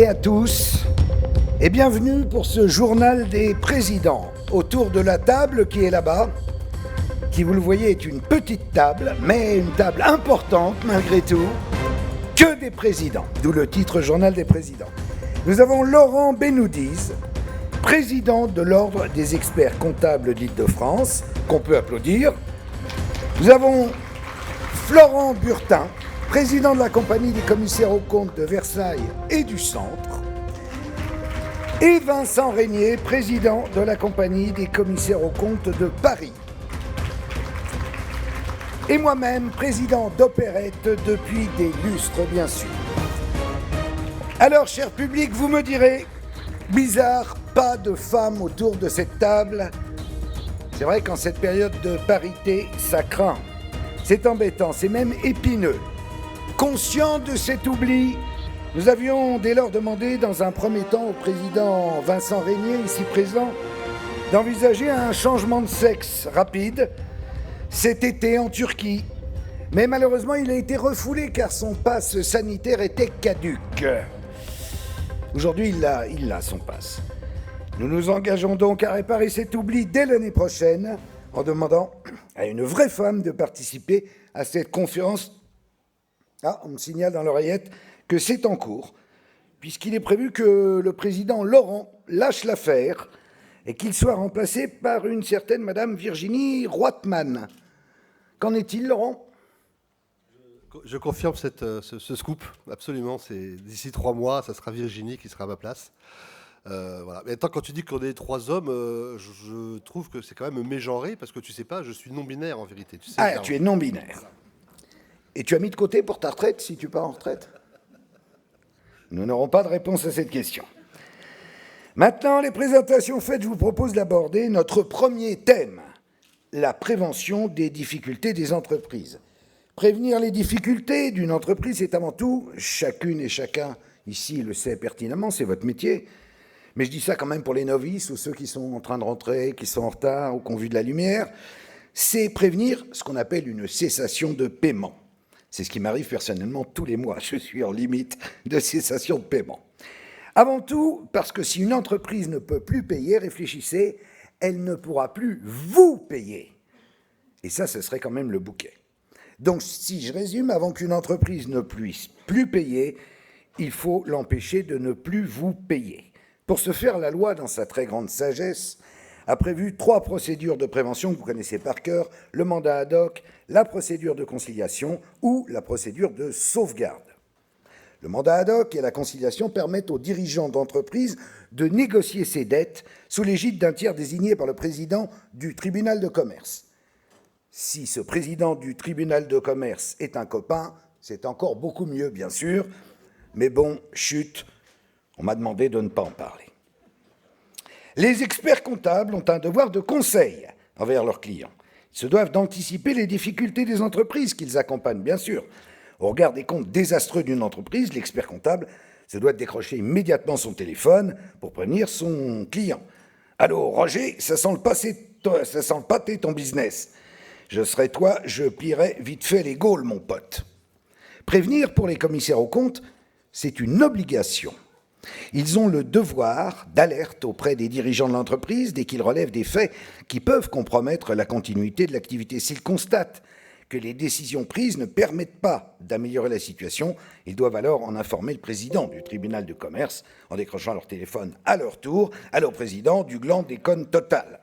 à tous et bienvenue pour ce journal des présidents. Autour de la table qui est là-bas, qui vous le voyez est une petite table, mais une table importante malgré tout, que des présidents, d'où le titre Journal des présidents. Nous avons Laurent Benoudiz, président de l'Ordre des experts comptables d'Île-de-France, qu'on peut applaudir. Nous avons Florent Burtin, président de la Compagnie des commissaires aux comptes de Versailles et du Centre. Et Vincent Régnier, président de la Compagnie des commissaires aux comptes de Paris. Et moi-même, président d'Opérette depuis des lustres, bien sûr. Alors, cher public, vous me direz, bizarre, pas de femmes autour de cette table. C'est vrai qu'en cette période de parité, ça craint. C'est embêtant, c'est même épineux. Conscient de cet oubli, nous avions dès lors demandé dans un premier temps au président Vincent Régnier, ici présent, d'envisager un changement de sexe rapide cet été en Turquie. Mais malheureusement, il a été refoulé car son passe sanitaire était caduc. Aujourd'hui, il a son passe. Nous nous engageons donc à réparer cet oubli dès l'année prochaine en demandant à une vraie femme de participer à cette conférence. Ah, on me signale dans l'oreillette que c'est en cours, puisqu'il est prévu que le président Laurent lâche l'affaire et qu'il soit remplacé par une certaine Madame Virginie Roitman. Qu'en est-il, Laurent ? Je confirme ce scoop, absolument. C'est d'ici 3 mois, ça sera Virginie qui sera à ma place. Voilà. Mais attends, quand tu dis qu'on est 3 hommes, je trouve que c'est quand même mégenré, parce que tu sais pas, je suis non-binaire en vérité. Tu sais, ah, tu es non-binaire. Et tu as mis de côté pour ta retraite, si tu pars en retraite ? Nous n'aurons pas de réponse à cette question. Maintenant, les présentations faites, je vous propose d'aborder notre premier thème, la prévention des difficultés des entreprises. Prévenir les difficultés d'une entreprise, c'est avant tout, chacune et chacun ici le sait pertinemment, c'est votre métier, mais je dis ça quand même pour les novices ou ceux qui sont en train de rentrer, qui sont en retard ou qui ont vu de la lumière, c'est prévenir ce qu'on appelle une cessation de paiement. C'est ce qui m'arrive personnellement tous les mois, je suis en limite de cessation de paiement. Avant tout, parce que si une entreprise ne peut plus payer, réfléchissez, elle ne pourra plus vous payer. Et ça, ce serait quand même le bouquet. Donc, si je résume, avant qu'une entreprise ne puisse plus payer, il faut l'empêcher de ne plus vous payer. Pour ce faire, la loi, dans sa très grande sagesse, a prévu 3 procédures de prévention que vous connaissez par cœur, le mandat ad hoc, la procédure de conciliation ou la procédure de sauvegarde. Le mandat ad hoc et la conciliation permettent aux dirigeants d'entreprise de négocier ses dettes sous l'égide d'un tiers désigné par le président du tribunal de commerce. Si ce président du tribunal de commerce est un copain, c'est encore beaucoup mieux, bien sûr, mais bon, chut, on m'a demandé de ne pas en parler. Les experts comptables ont un devoir de conseil envers leurs clients. Ils se doivent d'anticiper les difficultés des entreprises qu'ils accompagnent, bien sûr. Au regard des comptes désastreux d'une entreprise, l'expert comptable se doit de décrocher immédiatement son téléphone pour prévenir son client. « Allô, Roger, ça sent le pâté ton business. Je serais toi, je pillerais vite fait les Gaules, mon pote. » Prévenir pour les commissaires aux comptes, c'est une obligation. Ils ont le devoir d'alerte auprès des dirigeants de l'entreprise dès qu'ils relèvent des faits qui peuvent compromettre la continuité de l'activité. S'ils constatent que les décisions prises ne permettent pas d'améliorer la situation, ils doivent alors en informer le président du tribunal de commerce en décrochant leur téléphone à leur tour. « Allô, président, du gland déconne total. »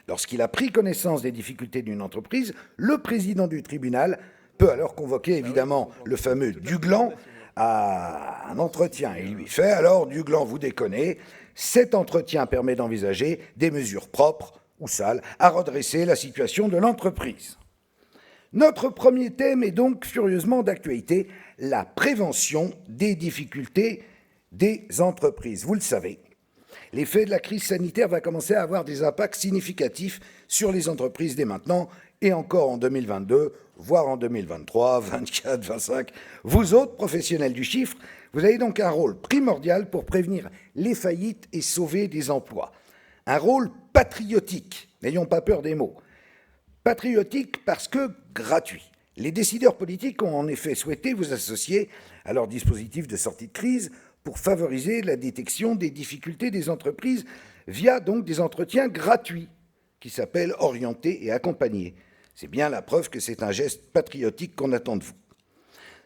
Lorsqu'il a pris connaissance des difficultés d'une entreprise, le président du tribunal peut alors convoquer évidemment le fameux Duglan à un entretien. Il lui fait « Alors, Duglan, vous déconnez ?» Cet entretien permet d'envisager des mesures propres ou sales à redresser la situation de l'entreprise. Notre premier thème est donc furieusement d'actualité, la prévention des difficultés des entreprises. Vous le savez, l'effet de la crise sanitaire va commencer à avoir des impacts significatifs sur les entreprises dès maintenant et encore en 2022, voire en 2023, 24, 25. Vous autres professionnels du chiffre, vous avez donc un rôle primordial pour prévenir les faillites et sauver des emplois. Un rôle patriotique, n'ayons pas peur des mots. Patriotique parce que gratuit. Les décideurs politiques ont en effet souhaité vous associer à leur dispositif de sortie de crise pour favoriser la détection des difficultés des entreprises via donc des entretiens gratuits qui s'appellent orientés et accompagnés. C'est bien la preuve que c'est un geste patriotique qu'on attend de vous.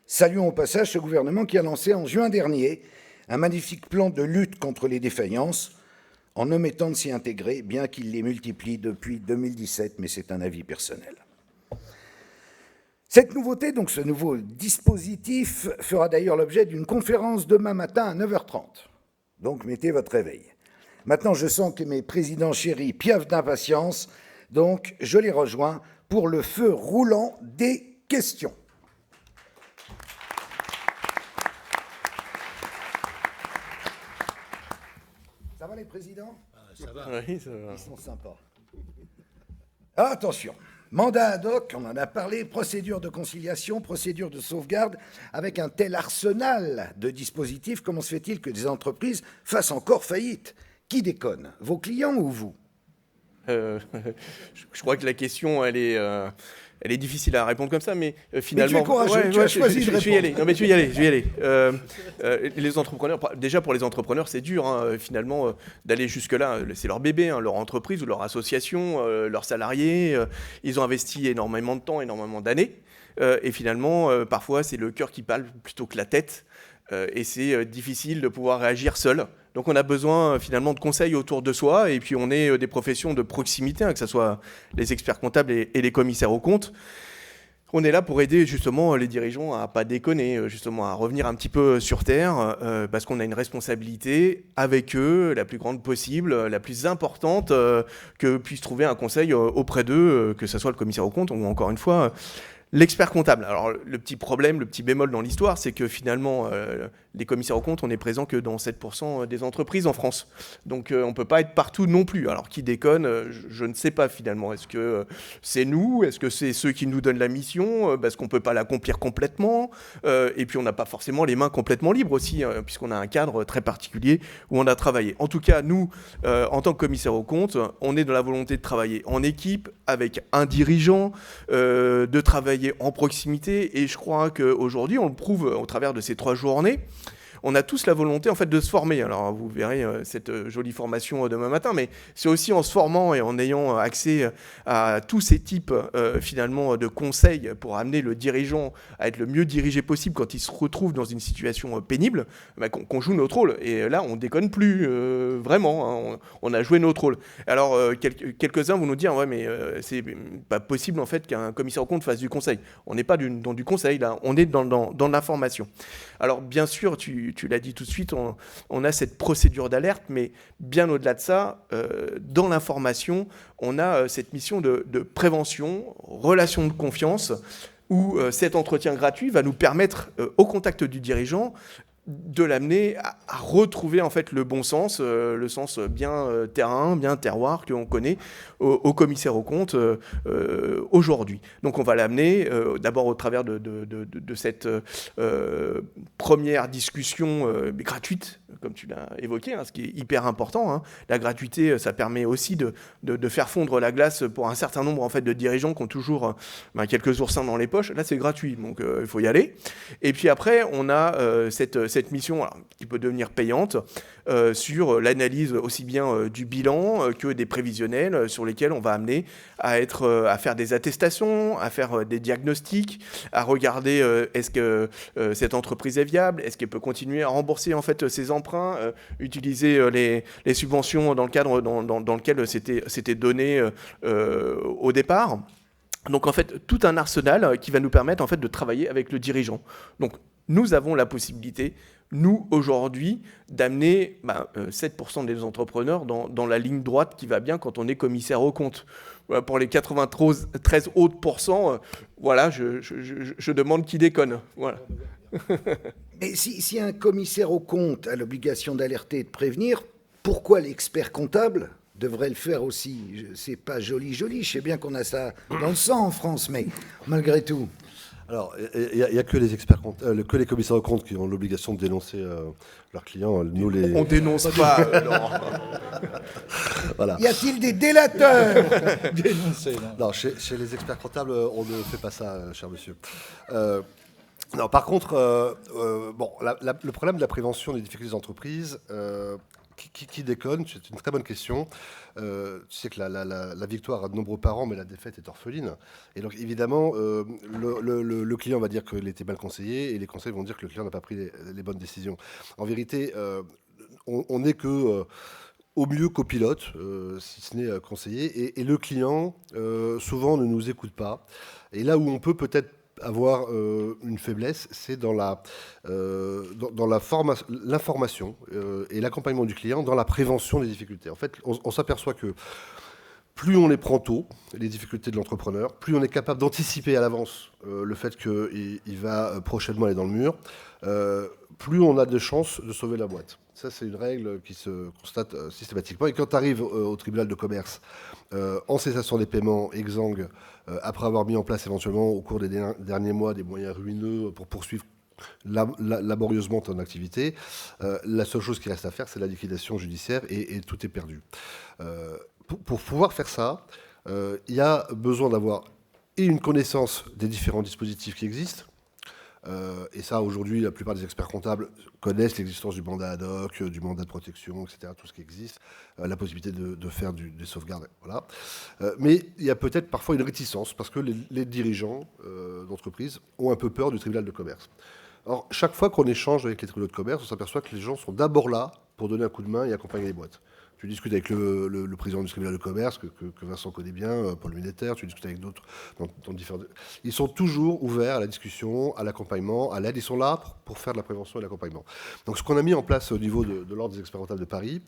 Saluons au passage ce gouvernement qui a lancé en juin dernier un magnifique plan de lutte contre les défaillances en omettant de s'y intégrer, bien qu'il les multiplie depuis 2017, mais c'est un avis personnel. Cette nouveauté, donc ce nouveau dispositif, fera d'ailleurs l'objet d'une conférence demain matin à 9h30. Donc mettez votre réveil. Maintenant, je sens que mes présidents chéris piaffent d'impatience, donc je les rejoins pour le feu roulant des questions. Ça va les présidents ? Ça va. Oui, ça va. Ils sont sympas. Attention, mandat ad hoc, on en a parlé, procédure de conciliation, procédure de sauvegarde. Avec un tel arsenal de dispositifs, comment se fait-il que des entreprises fassent encore faillite ? Qui déconne ? Vos clients ou vous ? Je crois que la question, elle est difficile à répondre comme ça, mais finalement... Mais tu es courageux, tu as choisi de répondre. Je vais y aller. Non, mais je vais y aller. Les entrepreneurs, déjà pour les entrepreneurs, c'est dur, hein, finalement, d'aller jusque-là. C'est leur bébé, hein, leur entreprise ou leur association, leurs salariés. Ils ont investi énormément de temps, énormément d'années. Et finalement, parfois, c'est le cœur qui parle plutôt que la tête. Et c'est difficile de pouvoir réagir seul. Donc on a besoin finalement de conseils autour de soi, et puis on est des professions de proximité, hein, que ce soit les experts comptables et les commissaires aux comptes. On est là pour aider justement les dirigeants à pas déconner, justement à revenir un petit peu sur terre, parce qu'on a une responsabilité avec eux, la plus grande possible, la plus importante, que puisse trouver un conseil auprès d'eux, que ce soit le commissaire aux comptes ou encore une fois l'expert comptable. Alors le petit problème, le petit bémol dans l'histoire, c'est que finalement, les commissaires aux comptes, on n'est présent que dans 7% des entreprises en France. Donc on ne peut pas être partout non plus. Alors qui déconne, je ne sais pas finalement. Est-ce que c'est nous ? Est-ce que c'est ceux qui nous donnent la mission ? Parce qu'on ne peut pas l'accomplir complètement. Et puis on n'a pas forcément les mains complètement libres aussi, puisqu'on a un cadre très particulier où on a travaillé. En tout cas, nous, en tant que commissaires aux comptes, on est dans la volonté de travailler en équipe, avec un dirigeant, de travailler en proximité, et je crois qu'aujourd'hui, on le prouve au travers de ces 3 journées, on a tous la volonté en fait de se former. Alors vous verrez cette jolie formation demain matin, mais c'est aussi en se formant et en ayant accès à tous ces types finalement de conseils pour amener le dirigeant à être le mieux dirigé possible quand il se retrouve dans une situation pénible, qu'on joue notre rôle. Et là, on déconne plus vraiment, hein, on a joué notre rôle. Alors quelques-uns vont nous dire ouais, mais c'est pas possible en fait qu'un commissaire aux comptes fasse du conseil. On n'est pas dans du conseil là, on est dans l'information. Alors bien sûr, tu l'as dit tout de suite, on a cette procédure d'alerte, mais bien au-delà de ça, dans l'information, on a cette mission de prévention, relation de confiance, où cet entretien gratuit va nous permettre, au contact du dirigeant, de l'amener à retrouver en fait le bon sens, le sens bien terrain, bien terroir que l'on connaît au commissaire aux comptes aujourd'hui. Donc on va l'amener d'abord au travers de cette première discussion gratuite, comme tu l'as évoqué, hein, ce qui est hyper important. Hein. La gratuité, ça permet aussi de faire fondre la glace pour un certain nombre en fait, de dirigeants qui ont toujours quelques oursins dans les poches. Là, c'est gratuit, donc il faut y aller. Et puis après, on a cette mission alors, qui peut devenir payante sur l'analyse aussi bien du bilan que des prévisionnels sur lesquels on va amener à faire des attestations, à faire des diagnostics, à regarder est-ce que cette entreprise est viable, est-ce qu'elle peut continuer à rembourser en fait ses emprunts, utiliser les subventions dans le cadre dans lequel c'était donné au départ. Donc en fait, tout un arsenal qui va nous permettre en fait de travailler avec le dirigeant. Donc nous avons la possibilité, nous aujourd'hui, d'amener 7% des entrepreneurs dans la ligne droite qui va bien quand on est commissaire aux comptes. Pour les 93 autres pourcents, voilà, je demande qui déconne. Voilà. Mais si un commissaire aux comptes a l'obligation d'alerter et de prévenir, pourquoi l'expert comptable devrait le faire aussi? C'est pas joli, je sais bien qu'on a ça dans le sang en France, mais malgré tout. Alors, il n'y a que les experts que les commissaires aux comptes qui ont l'obligation de dénoncer leurs clients. Nous, on dénonce pas, Laurent. Voilà. Y a-t-il des délateurs? Non, chez les experts comptables, on ne fait pas ça, cher monsieur. Non, par contre, bon, le problème de la prévention des difficultés des entreprises, qui déconne, c'est une très bonne question. Tu sais que la victoire a de nombreux parents, mais la défaite est orpheline. Et donc, évidemment, le client va dire qu'il était mal conseillé, et les conseils vont dire que le client n'a pas pris les bonnes décisions. En vérité, on n'est que au mieux copilote, si ce n'est conseiller, et le client, souvent, ne nous écoute pas. Et là où on peut peut-être avoir une faiblesse, c'est dans l'information et l'accompagnement du client dans la prévention des difficultés. En fait, on s'aperçoit que plus on les prend tôt, les difficultés de l'entrepreneur, plus on est capable d'anticiper à l'avance le fait qu'il va prochainement aller dans le mur, plus on a de chances de sauver la boîte. Ça, c'est une règle qui se constate systématiquement. Et quand tu arrives au tribunal de commerce, en cessation des paiements, exsangue, après avoir mis en place éventuellement au cours des derniers mois des moyens ruineux pour poursuivre laborieusement ton activité, la seule chose qui reste à faire, c'est la liquidation judiciaire et tout est perdu. Pour pouvoir faire ça, il y a besoin d'avoir une connaissance des différents dispositifs qui existent. Et ça, aujourd'hui, la plupart des experts comptables connaissent l'existence du mandat ad hoc, du mandat de protection, etc., tout ce qui existe, la possibilité de faire des sauvegardes. Voilà. Mais il y a peut-être parfois une réticence, parce que les dirigeants d'entreprise ont un peu peur du tribunal de commerce. Or, chaque fois qu'on échange avec les tribunaux de commerce, on s'aperçoit que les gens sont d'abord là pour donner un coup de main et accompagner les boîtes. Tu discutes avec le président du tribunal de commerce, que Vincent connaît bien, Paul Munetter, tu discutes avec d'autres dans différents... Ils sont toujours ouverts à la discussion, à l'accompagnement, à l'aide. Ils sont là pour faire de la prévention et de l'accompagnement. Donc ce qu'on a mis en place au niveau de l'Ordre des experts comptables de Paris,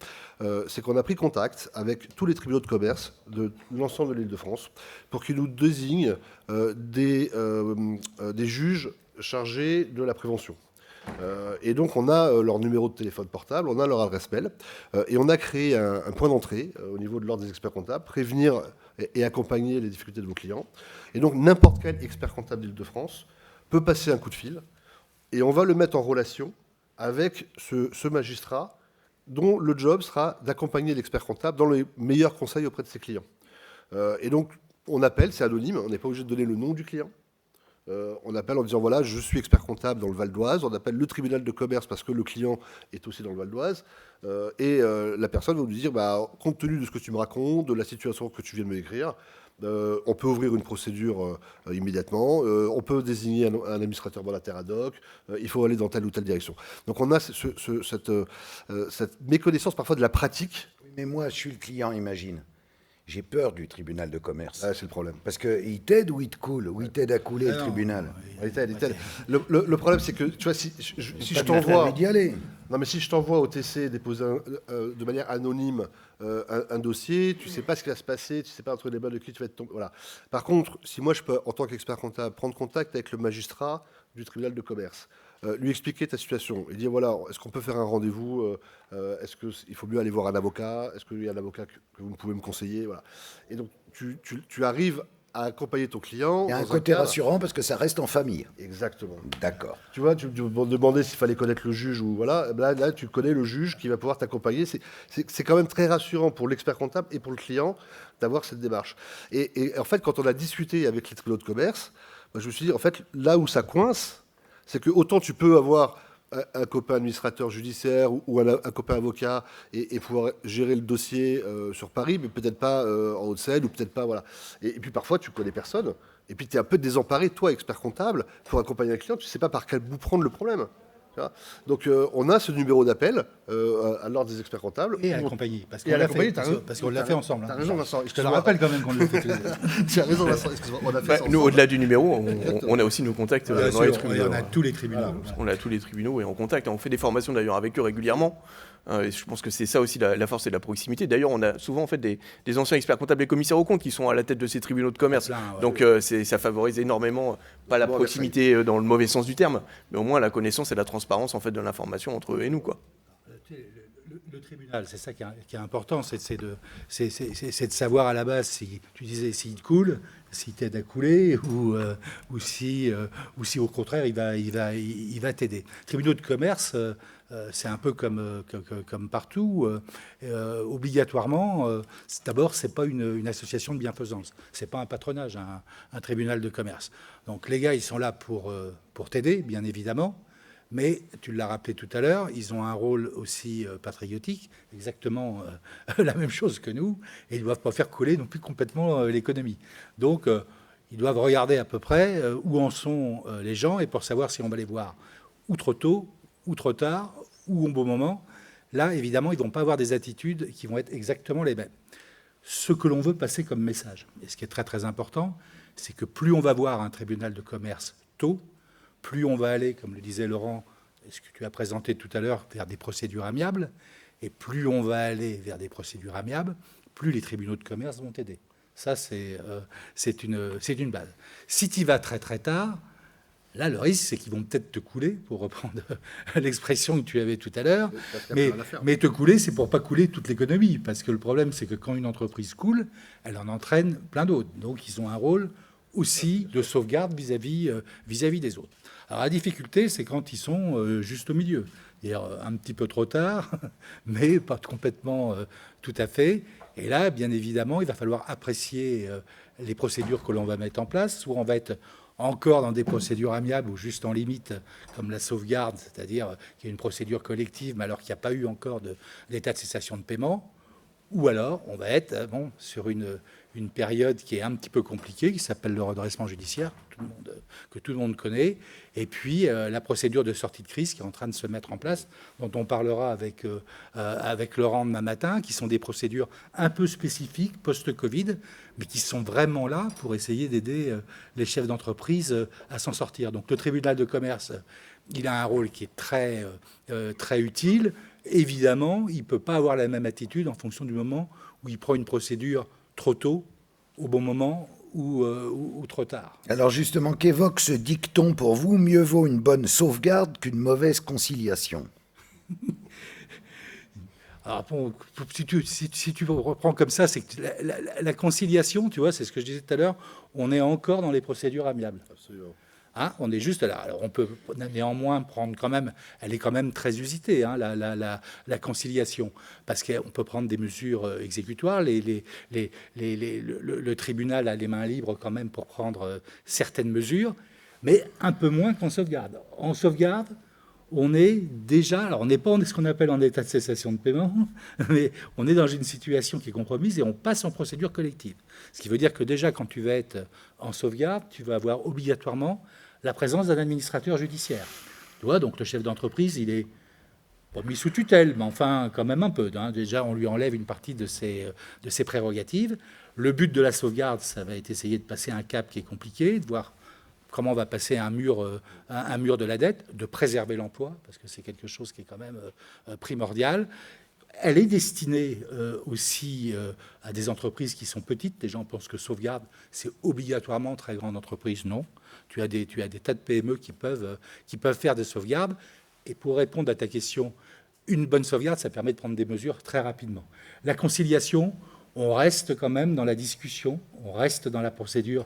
c'est qu'on a pris contact avec tous les tribunaux de commerce de l'ensemble de l'Île-de-France pour qu'ils nous désignent des juges chargés de la prévention. Et donc on a leur numéro de téléphone portable, on a leur adresse mail, et on a créé un point d'entrée au niveau de l'Ordre des experts comptables, prévenir et accompagner les difficultés de vos clients. Et donc n'importe quel expert comptable d'Île-de-France peut passer un coup de fil, et on va le mettre en relation avec ce magistrat dont le job sera d'accompagner l'expert comptable dans les meilleurs conseils auprès de ses clients. Et donc on appelle, c'est anonyme, on n'est pas obligé de donner le nom du client. On appelle en disant voilà, je suis expert comptable dans le Val d'Oise. On appelle le tribunal de commerce parce que le client est aussi dans le Val d'Oise. Et la personne va nous dire compte tenu de ce que tu me racontes, de la situation que tu viens de me décrire, on peut ouvrir une procédure immédiatement. On peut désigner un administrateur mandataire ad hoc. Il faut aller dans telle ou telle direction. Donc on a cette méconnaissance parfois de la pratique. Mais moi, je suis le client, imagine. J'ai peur du tribunal de commerce. Ah, c'est le problème. Parce qu'il t'aide ou il te coule, ou il t'aide à couler le tribunal. Il t'aide. Le problème, c'est que, tu vois, si je t'envoie... Non, mais si je t'envoie au TC déposer de manière anonyme un dossier, tu ne sais pas ce qui va se passer, tu ne sais pas entre les mains de qui tu vas être tombé. Voilà. Par contre, si moi, je peux, en tant qu'expert comptable, prendre contact avec le magistrat du tribunal de commerce, lui expliquer ta situation et dire voilà, est-ce qu'on peut faire un rendez-vous, est-ce qu'il faut mieux aller voir un avocat, est-ce qu'il y a un avocat que vous pouvez me conseiller, voilà. Et donc tu arrives à accompagner ton client. Il y a un côté rassurant parce que ça reste en famille. Exactement. D'accord. Tu vois, tu me demandais s'il fallait connaître le juge ou voilà, là tu connais le juge qui va pouvoir t'accompagner. C'est quand même très rassurant pour l'expert comptable et pour le client d'avoir cette démarche. Et en fait, quand on a discuté avec les tribunaux de commerce, je me suis dit en fait là où ça coince, c'est que autant tu peux avoir un copain administrateur judiciaire ou un copain avocat et pouvoir gérer le dossier sur Paris, mais peut-être pas en Haute-Seine ou peut-être pas, voilà. Et puis parfois, tu connais personne, et puis tu es un peu désemparé, toi, expert comptable, pour accompagner un client, tu ne sais pas par quel bout prendre le problème. Donc on a ce numéro d'appel à l'Ordre des experts comptables. Et à la compagnie. Parce qu'on l'a fait ensemble. T'as raison, Vincent. Je te le rappelle quand même qu'on l'a fait tous les deux. Tu as raison, Vincent. Excuse-moi. On a fait ça ensemble. Nous, au-delà du numéro, on a aussi nos contacts dans les tribunaux. On a tous les tribunaux. On a tous les tribunaux et en contact. On fait des formations d'ailleurs avec eux régulièrement. Et je pense que c'est ça aussi la force et la proximité. D'ailleurs, on a souvent en fait des anciens experts comptables et commissaires aux comptes qui sont à la tête de ces tribunaux de commerce. Donc ça favorise énormément, pas la proximité dans le mauvais sens du terme, mais au moins la connaissance et la transparence en fait de l'information entre eux et nous, quoi. Le tribunal, c'est ça qui est important, c'est de savoir à la base, si tu disais s'il te coule, s'il t'aide à couler ou si au contraire il va t'aider. Tribunaux de commerce, c'est un peu comme partout. Obligatoirement, d'abord, c'est pas une association de bienfaisance. C'est pas un patronage, un tribunal de commerce. Donc les gars, ils sont là pour t'aider, bien évidemment. Mais tu l'as rappelé tout à l'heure, ils ont un rôle aussi patriotique, exactement la même chose que nous, et ils ne doivent pas faire couler non plus complètement l'économie. Donc, ils doivent regarder à peu près où en sont les gens, et pour savoir si on va les voir ou trop tôt, ou trop tard, ou au bon moment. Là, évidemment, ils ne vont pas avoir des attitudes qui vont être exactement les mêmes. Ce que l'on veut passer comme message, et ce qui est très très important, c'est que plus on va voir un tribunal de commerce tôt, plus on va aller, comme le disait Laurent, ce que tu as présenté tout à l'heure, vers des procédures amiables, et plus on va aller vers des procédures amiables, plus les tribunaux de commerce vont aider. Ça, c'est une base. Si tu y vas très très tard, là, le risque, c'est qu'ils vont peut-être te couler, pour reprendre l'expression que tu avais tout à l'heure. Mais te couler, c'est pour pas couler toute l'économie, parce que le problème, c'est que quand une entreprise coule, elle en entraîne plein d'autres. Donc, ils ont un rôle aussi de sauvegarde vis-à-vis des autres. Alors la difficulté, c'est quand ils sont juste au milieu, c'est-à-dire un petit peu trop tard, mais pas complètement tout à fait. Et là, bien évidemment, il va falloir apprécier les procédures que l'on va mettre en place. Soit on va être encore dans des procédures amiables ou juste en limite, comme la sauvegarde, c'est-à-dire qu'il y a une procédure collective, mais alors qu'il n'y a pas eu encore d'état de cessation de paiement. Ou alors, on va être sur une période qui est un petit peu compliquée, qui s'appelle le redressement judiciaire, que tout le monde connaît, et puis la procédure de sortie de crise qui est en train de se mettre en place, dont on parlera avec Laurent demain matin, qui sont des procédures un peu spécifiques post-Covid, mais qui sont vraiment là pour essayer d'aider les chefs d'entreprise à s'en sortir. Donc le tribunal de commerce, il a un rôle qui est très utile. Évidemment, il ne peut pas avoir la même attitude en fonction du moment où il prend une procédure trop tôt, au bon moment ou trop tard. Alors justement, qu'évoque ce dicton pour vous? Mieux vaut une bonne sauvegarde qu'une mauvaise conciliation. Alors, bon, si tu reprends comme ça, c'est que la conciliation, tu vois, c'est ce que je disais tout à l'heure, on est encore dans les procédures amiables. Absolument. Hein, on est juste là. Alors on peut néanmoins prendre quand même, elle est quand même très usitée, hein, la conciliation, parce qu'on peut prendre des mesures exécutoires. Le tribunal a les mains libres quand même pour prendre certaines mesures, mais un peu moins qu'en sauvegarde. En sauvegarde, on est déjà, alors on n'est pas en ce qu'on appelle en état de cessation de paiement, mais on est dans une situation qui est compromise et on passe en procédure collective. Ce qui veut dire que déjà, quand tu vas être en sauvegarde, tu vas avoir obligatoirement la présence d'un administrateur judiciaire. Tu vois, donc le chef d'entreprise, il est pas mis sous tutelle, mais enfin quand même un peu. Hein. Déjà, on lui enlève une partie de ses prérogatives. Le but de la sauvegarde, ça va être essayer de passer un cap qui est compliqué, de voir comment on va passer un mur de la dette, de préserver l'emploi, parce que c'est quelque chose qui est quand même primordial. Elle est destinée aussi à des entreprises qui sont petites. Les gens pensent que sauvegarde, c'est obligatoirement très grande entreprise. Non. Tu as des tas de PME qui peuvent faire des sauvegardes. Et pour répondre à ta question, une bonne sauvegarde, ça permet de prendre des mesures très rapidement. La conciliation, on reste quand même dans la discussion, on reste dans la procédure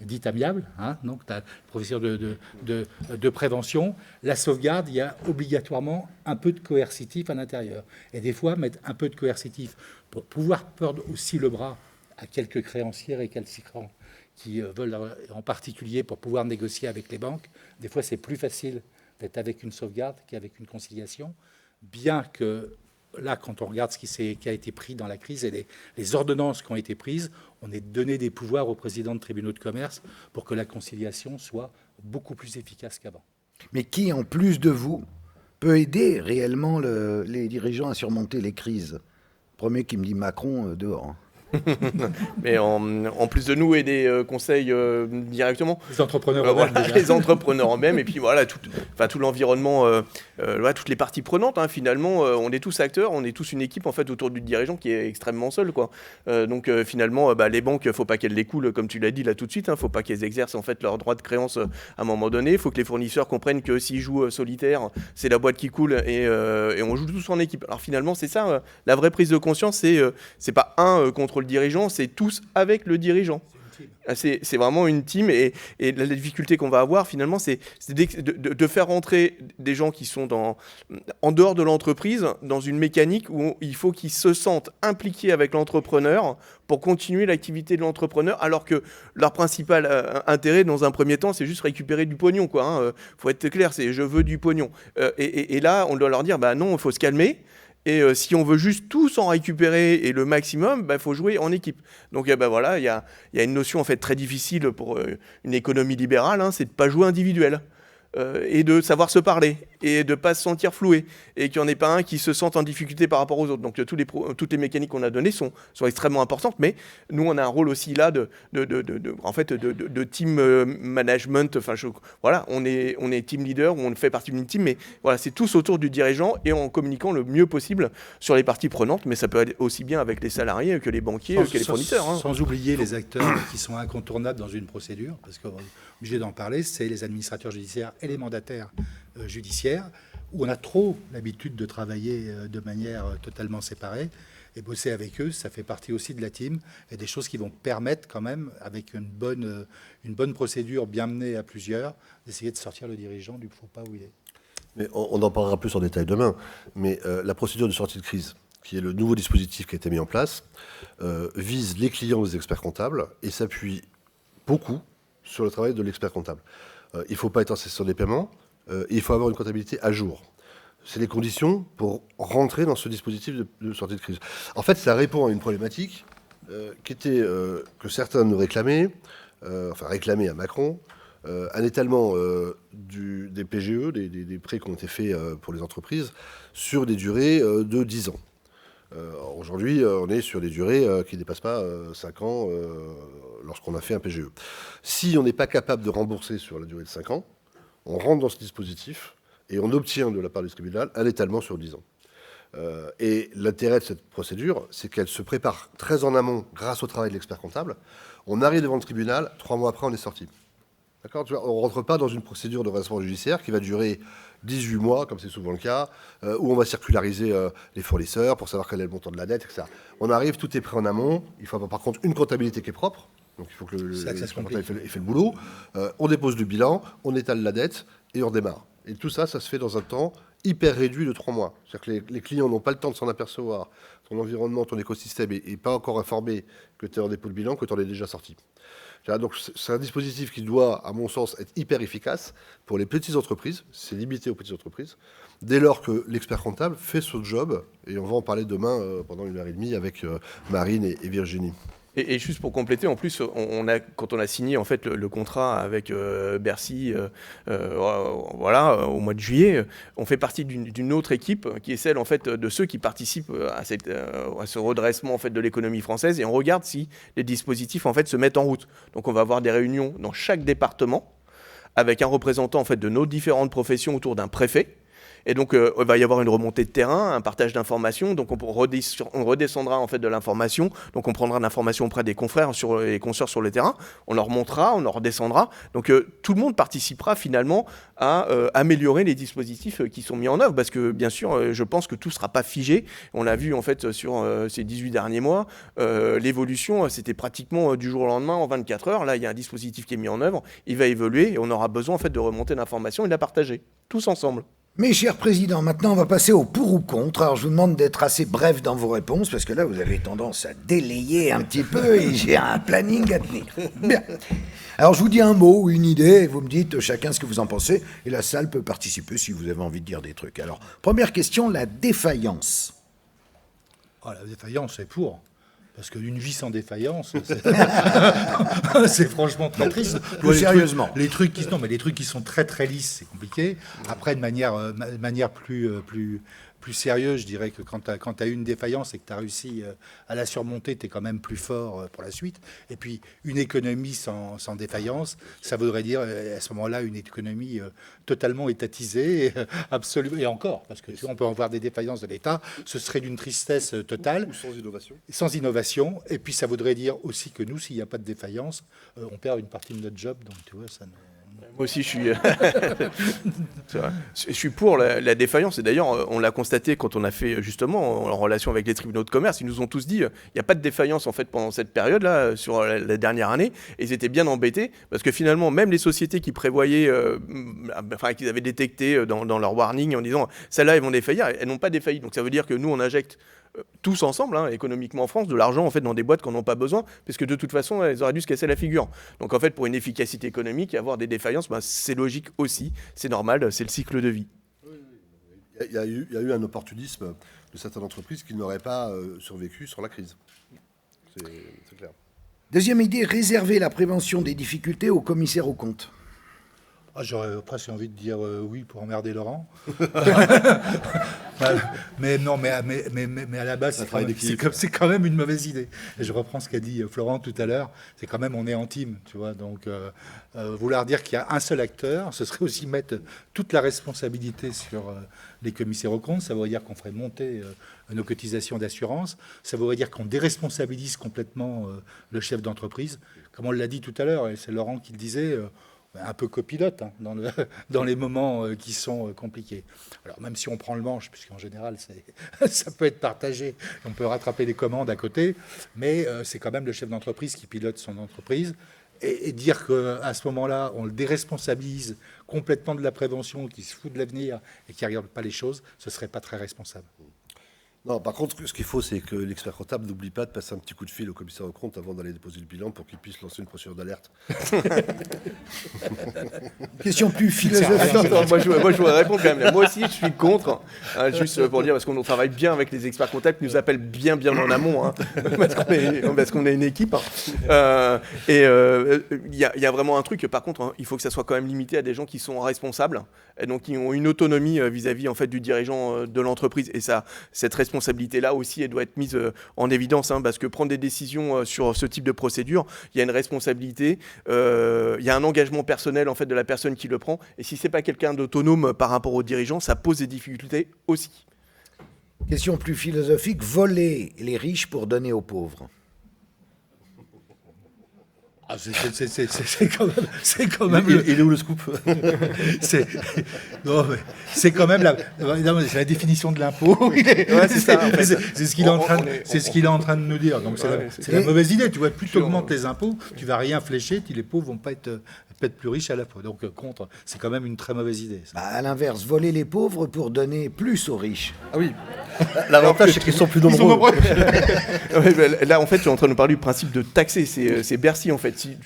dite amiable, hein, donc tu as le professeur de prévention. La sauvegarde, il y a obligatoirement un peu de coercitif à l'intérieur. Et des fois, mettre un peu de coercitif pour pouvoir perdre aussi le bras à quelques créanciers récalcitrants qui veulent, en particulier pour pouvoir négocier avec les banques. Des fois, c'est plus facile d'être avec une sauvegarde qu'avec une conciliation, bien que là, quand on regarde ce qui a été pris dans la crise et les ordonnances qui ont été prises, on est donné des pouvoirs au président de tribunaux de commerce pour que la conciliation soit beaucoup plus efficace qu'avant. Mais qui, en plus de vous, peut aider réellement les dirigeants à surmonter les crises? Premier qui me dit Macron, dehors. Hein. Mais en plus de nous et des conseils directement. Les entrepreneurs voilà, eux-mêmes. Les entrepreneurs eux-mêmes. Et puis voilà, tout l'environnement, toutes les parties prenantes. Hein, finalement, on est tous acteurs, on est tous une équipe en fait autour du dirigeant qui est extrêmement seul, quoi. Donc finalement, les banques, faut pas qu'elles les coulent, comme tu l'as dit là tout de suite. Faut pas qu'elles exercent en fait leur droit de créance à un moment donné. Il faut que les fournisseurs comprennent que s'ils jouent solitaire, c'est la boîte qui coule et on joue tous en équipe. Alors finalement, c'est ça, la vraie prise de conscience, c'est pas un contre le dirigeant, c'est tous avec le dirigeant. C'est vraiment une team. Et la difficulté qu'on va avoir, finalement, c'est de faire rentrer des gens qui sont en dehors de l'entreprise dans une mécanique où il faut qu'ils se sentent impliqués avec l'entrepreneur pour continuer l'activité de l'entrepreneur, alors que leur principal intérêt, dans un premier temps, c'est juste récupérer du pognon, quoi. Hein. Faut être clair, c'est je veux du pognon. Et là, on doit leur dire, bah non, il faut se calmer. Et si on veut juste tous en récupérer et le maximum, faut jouer en équipe. Donc voilà, il y a une notion en fait très difficile pour une économie libérale, hein, c'est de pas jouer individuel. Et de savoir se parler, et de ne pas se sentir floué, et qu'il n'y en ait pas un qui se sente en difficulté par rapport aux autres. Donc toutes les mécaniques qu'on a données sont extrêmement importantes, mais nous on a un rôle aussi là de team management. Enfin, voilà, on est team leader, on fait partie d'une team, mais voilà, c'est tous autour du dirigeant et en communiquant le mieux possible sur les parties prenantes, mais ça peut être aussi bien avec les salariés que les banquiers, que les fournisseurs. Hein. Sans oublier les acteurs qui sont incontournables dans une procédure, parce qu'on est obligé d'en parler, c'est les administrateurs judiciaires et les mandataires judiciaires, où on a trop l'habitude de travailler de manière totalement séparée. Et bosser avec eux, ça fait partie aussi de la team, et des choses qui vont permettre quand même, avec une bonne procédure bien menée à plusieurs, d'essayer de sortir le dirigeant du faux pas où il est. Mais on en parlera plus en détail demain, mais la procédure de sortie de crise, qui est le nouveau dispositif qui a été mis en place, vise les clients des experts comptables et s'appuie beaucoup sur le travail de l'expert comptable. Il ne faut pas être en cessation des paiements, il faut avoir une comptabilité à jour. C'est les conditions pour rentrer dans ce dispositif de sortie de crise. En fait, ça répond à une problématique qui était que certains nous réclamaient, réclamaient à Macron, un étalement des PGE, des prêts qui ont été faits pour les entreprises, sur des durées de 10 ans. Aujourd'hui, on est sur des durées qui ne dépassent pas 5 ans lorsqu'on a fait un PGE. Si on n'est pas capable de rembourser sur la durée de 5 ans, on rentre dans ce dispositif et on obtient de la part du tribunal un étalement sur 10 ans. Et l'intérêt de cette procédure, c'est qu'elle se prépare très en amont grâce au travail de l'expert comptable. On arrive devant le tribunal, 3 mois après, on est sorti. D'accord ? On ne rentre pas dans une procédure de redressement judiciaire qui va durer 18 mois, comme c'est souvent le cas, où on va circulariser les fournisseurs pour savoir quel est le montant de la dette, etc. On arrive, tout est prêt en amont. Il faut avoir par contre une comptabilité qui est propre. Donc il faut que le comptable fait le boulot. On dépose le bilan, on étale la dette et on démarre. Et tout ça, ça se fait dans un temps hyper réduit de 3 mois. C'est-à-dire que les clients n'ont pas le temps de s'en apercevoir. Ton environnement, ton écosystème n'est pas encore informé que tu es en dépôt de bilan, que tu en es déjà sorti. Donc c'est un dispositif qui doit, à mon sens, être hyper efficace pour les petites entreprises. C'est limité aux petites entreprises. Dès lors que l'expert comptable fait son job, et on va en parler demain pendant 1h30 avec Marine et Virginie. Et juste pour compléter, en plus, quand on a signé en fait le contrat avec Bercy, au mois de juillet, on fait partie d'une autre équipe qui est celle en fait de ceux qui participent à ce redressement en fait de l'économie française, et on regarde si les dispositifs en fait se mettent en route. Donc on va avoir des réunions dans chaque département avec un représentant en fait de nos différentes professions autour d'un préfet. Et donc, il va y avoir une remontée de terrain, un partage d'informations. Donc, on redescendra en fait de l'information. Donc, on prendra l'information auprès des confrères et consoeurs sur le terrain. On leur montrera, on leur redescendra. Donc, tout le monde participera finalement à améliorer les dispositifs qui sont mis en œuvre. Parce que, bien sûr, je pense que tout ne sera pas figé. On l'a vu en fait sur ces 18 derniers mois. L'évolution, c'était pratiquement du jour au lendemain, en 24 heures. Là, il y a un dispositif qui est mis en œuvre. Il va évoluer et on aura besoin en fait de remonter l'information et de la partager. Tous ensemble. Mes chers présidents, maintenant on va passer au pour ou contre. Alors je vous demande d'être assez bref dans vos réponses, parce que là vous avez tendance à délayer un petit peu et j'ai un planning à tenir. Bien. Alors je vous dis un mot ou une idée et vous me dites chacun ce que vous en pensez, et la salle peut participer si vous avez envie de dire des trucs. Alors, première question, la défaillance. Oh, la défaillance, c'est pour. Parce qu'une vie sans défaillance, c'est franchement très triste. Plus sérieusement. Les trucs qui sont très très lisses, c'est compliqué. Après, de manière plus sérieuse, je dirais que quand tu as une défaillance et que tu as réussi à la surmonter, tu es quand même plus fort pour la suite. Et puis, une économie sans défaillance, ça voudrait dire à ce moment-là une économie totalement étatisée, absolument. Et encore, parce que on peut avoir des défaillances de l'État, ce serait d'une tristesse totale. Ou sans innovation. Sans innovation. Et puis, ça voudrait dire aussi que nous, s'il n'y a pas de défaillance, on perd une partie de notre job. Donc, tu vois, ça nous... Moi aussi, je suis pour la défaillance. Et d'ailleurs, on l'a constaté quand on a fait justement en relation avec les tribunaux de commerce. Ils nous ont tous dit il n'y a pas de défaillance en fait pendant cette période-là, sur la dernière année. Et ils étaient bien embêtés parce que finalement, même les sociétés qui prévoyaient, qu'ils avaient détecté dans leur warning en disant celles-là, elles vont défaillir, elles n'ont pas défailli. Donc ça veut dire que nous, on injecte tous ensemble, économiquement en France, de l'argent en fait dans des boîtes qu'on n'a pas besoin, parce que de toute façon, elles auraient dû se casser la figure. Donc en fait, pour une efficacité économique, avoir des défaillances, c'est logique aussi, c'est normal, c'est le cycle de vie. Il y a eu un opportunisme de certaines entreprises qui n'auraient pas survécu sans la crise. C'est clair. Deuxième idée, réserver la prévention des difficultés aux commissaires aux comptes. J'aurais presque envie de dire oui pour emmerder Laurent. Mais non, mais à la base, c'est quand même une mauvaise idée. Et je reprends ce qu'a dit Florent tout à l'heure. C'est quand même, on est en team, tu vois. Donc, vouloir dire qu'il y a un seul acteur, ce serait aussi mettre toute la responsabilité sur les commissaires aux comptes. Ça voudrait dire qu'on ferait monter nos cotisations d'assurance. Ça voudrait dire qu'on déresponsabilise complètement le chef d'entreprise. Comme on l'a dit tout à l'heure, et c'est Laurent qui le disait, un peu copilote dans les moments qui sont compliqués. Alors même si on prend le manche, puisqu'en général ça peut être partagé, on peut rattraper les commandes à côté, mais c'est quand même le chef d'entreprise qui pilote son entreprise. Et dire qu'à ce moment-là, on le déresponsabilise complètement de la prévention, qui se fout de l'avenir et qui ne regarde pas les choses, ce ne serait pas très responsable. Non, par contre, ce qu'il faut, c'est que l'expert comptable n'oublie pas de passer un petit coup de fil au commissaire aux comptes avant d'aller déposer le bilan pour qu'il puisse lancer une procédure d'alerte. Question plus philosophique. Moi, je voudrais répondre quand même. Moi aussi, je suis contre, juste pour dire, parce qu'on travaille bien avec les experts comptables qui nous appellent bien en amont, parce qu'on est une équipe. Il y a vraiment un truc, par contre, il faut que ça soit quand même limité à des gens qui sont responsables, et donc qui ont une autonomie vis-à-vis en fait, du dirigeant de l'entreprise. Et ça, cette responsabilité-là aussi, elle doit être mise en évidence, parce que prendre des décisions sur ce type de procédure, il y a une responsabilité, il y a un engagement personnel en fait, de la personne qui le prend, et si c'est pas quelqu'un d'autonome par rapport au dirigeant, ça pose des difficultés aussi. Question plus philosophique, voler les riches pour donner aux pauvres. C'est quand même Il est où le scoop? C'est quand même c'est la définition de l'impôt. Ouais, c'est ça. En fait. C'est ce qu'il est en train de nous dire. Donc c'est la mauvaise idée. Tu vois, plus tu augmentes les impôts, tu vas rien flécher. Les pauvres vont pas être plus riches à la fois. Donc contre, c'est quand même une très mauvaise idée. À l'inverse, voler les pauvres pour donner plus aux riches. Ah oui. L'avantage, c'est qu'ils sont plus nombreux. Là, en fait, tu es en train de nous parler du principe de taxer. C'est Bercy, en fait. Si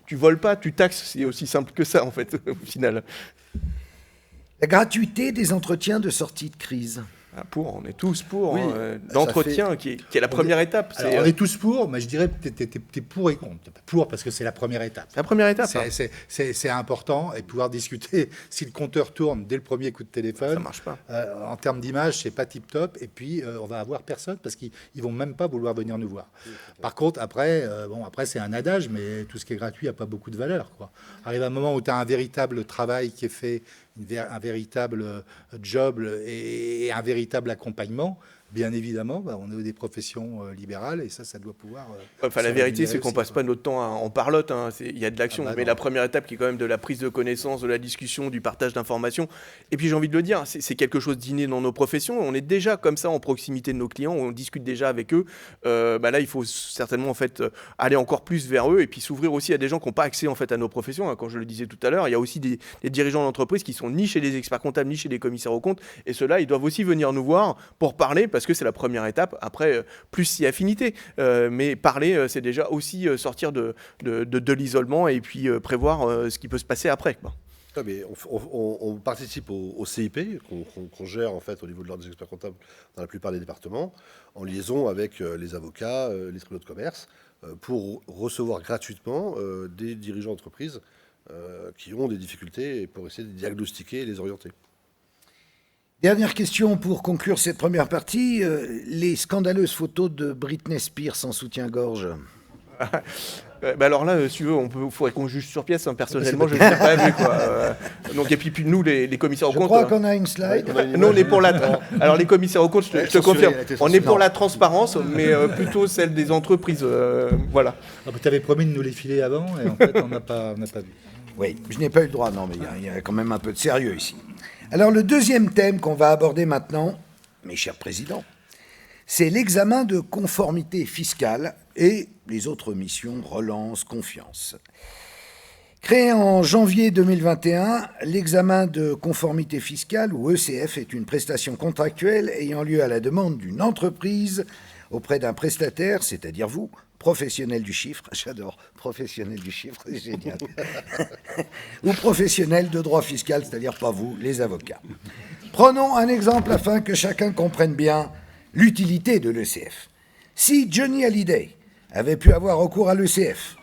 tu voles pas, tu taxes. C'est aussi simple que ça, en fait, au final. La gratuité des entretiens de sortie de crise. On est tous pour. Oui, l'entretien qui est la première étape. Alors, on est tous pour, mais je dirais que t'es pour et contre. Pour parce que c'est la première étape. La première étape. C'est important, et pouvoir discuter si le compteur tourne dès le premier coup de téléphone. Ça marche pas. En termes d'image, c'est pas tip top. Et puis on va avoir personne parce qu'ils vont même pas vouloir venir nous voir. Par contre, après c'est un adage, mais tout ce qui est gratuit a pas beaucoup de valeur, quoi. Arrive un moment où tu as un véritable travail qui est fait, un véritable job et un véritable accompagnement. Bien évidemment, on est des professions libérales et ça doit pouvoir... la vérité, c'est qu'on passe pas notre temps en parlotte. Il y a de l'action, mais la première étape qui est quand même de la prise de connaissance, de la discussion, du partage d'informations. Et puis j'ai envie de le dire, c'est quelque chose d'inné dans nos professions. On est déjà comme ça en proximité de nos clients, on discute déjà avec eux. Là, il faut certainement en fait aller encore plus vers eux et puis s'ouvrir aussi à des gens qui n'ont pas accès en fait à nos professions. Comme je le disais tout à l'heure, il y a aussi des dirigeants d'entreprise qui sont ni chez les experts comptables ni chez les commissaires aux comptes. Et ceux-là, ils doivent aussi venir nous voir pour parler, parce que c'est la première étape. Après, plus si affinité. Mais parler, c'est déjà aussi sortir de l'isolement et puis prévoir ce qui peut se passer après, quoi. Ah, mais on participe au CIP, qu'on gère en fait au niveau de l'ordre des experts comptables dans la plupart des départements, en liaison avec les avocats, les tribunaux de commerce, pour recevoir gratuitement des dirigeants d'entreprise qui ont des difficultés et pour essayer de diagnostiquer et les orienter. Dernière question pour conclure cette première partie. Les scandaleuses photos de Britney Spears en soutien-gorge. Alors là, si tu veux, il faudrait qu'on juge sur pièce. Personnellement, je ne l'ai pas vu, quoi. Donc, et puis nous, les commissaires aux comptes... Je crois qu'on a une slide. Nous, on est pour alors, les commissaires aux comptes, je te confirme, on est pour la transparence, mais plutôt celle des entreprises. Voilà. Tu avais promis de nous les filer avant, et en fait, on n'a pas vu. Oui, je n'ai pas eu le droit, non, mais il y a quand même un peu de sérieux ici. Alors, le deuxième thème qu'on va aborder maintenant, mes chers présidents, c'est l'examen de conformité fiscale et les autres missions relance, confiance. Créé en janvier 2021, l'examen de conformité fiscale, ou ECF, est une prestation contractuelle ayant lieu à la demande d'une entreprise auprès d'un prestataire, c'est-à-dire vous, professionnel du chiffre, j'adore, professionnel du chiffre, c'est génial, ou professionnel de droit fiscal, c'est-à-dire pas vous, les avocats. Prenons un exemple afin que chacun comprenne bien l'utilité de l'ECF. Si Johnny Hallyday avait pu avoir recours à l'ECF,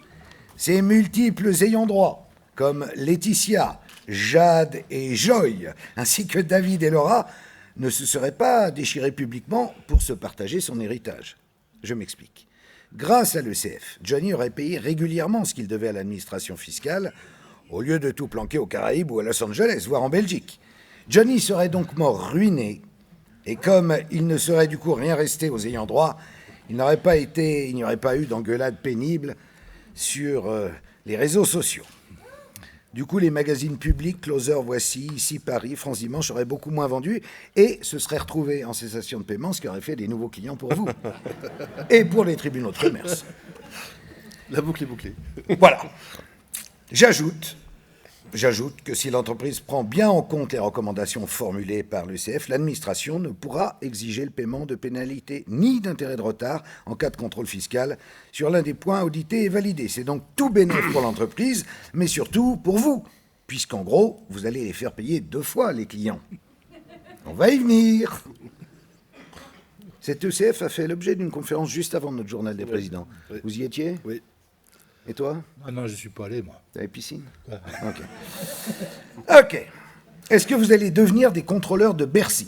ses multiples ayants droit, comme Laetitia, Jade et Joy, ainsi que David et Laura, ne se seraient pas déchirés publiquement pour se partager son héritage. Je m'explique. Grâce à l'ECF, Johnny aurait payé régulièrement ce qu'il devait à l'administration fiscale, au lieu de tout planquer aux Caraïbes ou à Los Angeles, voire en Belgique. Johnny serait donc mort ruiné, et comme il ne serait du coup rien resté aux ayants droit, il n'y aurait pas eu d'engueulade pénible sur les réseaux sociaux. Du coup, les magazines publics, Closer, Voici, Ici Paris, France Dimanche auraient beaucoup moins vendu et se seraient retrouvés en cessation de paiement, ce qui aurait fait des nouveaux clients pour vous et pour les tribunaux de commerce. La boucle est bouclée. Voilà. J'ajoute que si l'entreprise prend bien en compte les recommandations formulées par l'ECF, l'administration ne pourra exiger le paiement de pénalités ni d'intérêts de retard en cas de contrôle fiscal sur l'un des points audités et validés. C'est donc tout bénéfice pour l'entreprise, mais surtout pour vous, puisqu'en gros, vous allez les faire payer 2 fois, les clients. On va y venir. Cette ECF a fait l'objet d'une conférence juste avant notre journal des présidents. Oui. Vous y étiez ? Oui. Et toi ? Ah non, je ne suis pas allé, moi. T'as la piscine ? Ouais. Ok. Est-ce que vous allez devenir des contrôleurs de Bercy ?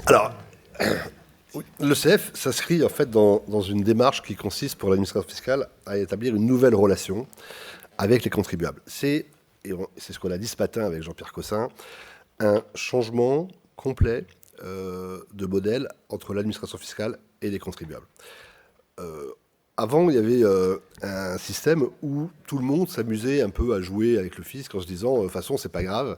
Alors, l'ECF s'inscrit en fait dans une démarche qui consiste pour l'administration fiscale à établir une nouvelle relation avec les contribuables. C'est ce qu'on a dit ce matin avec Jean-Pierre Cossin, un changement complet de modèle entre l'administration fiscale et les contribuables. Avant, il y avait un système où tout le monde s'amusait un peu à jouer avec le fisc en se disant, de toute façon, c'est pas grave,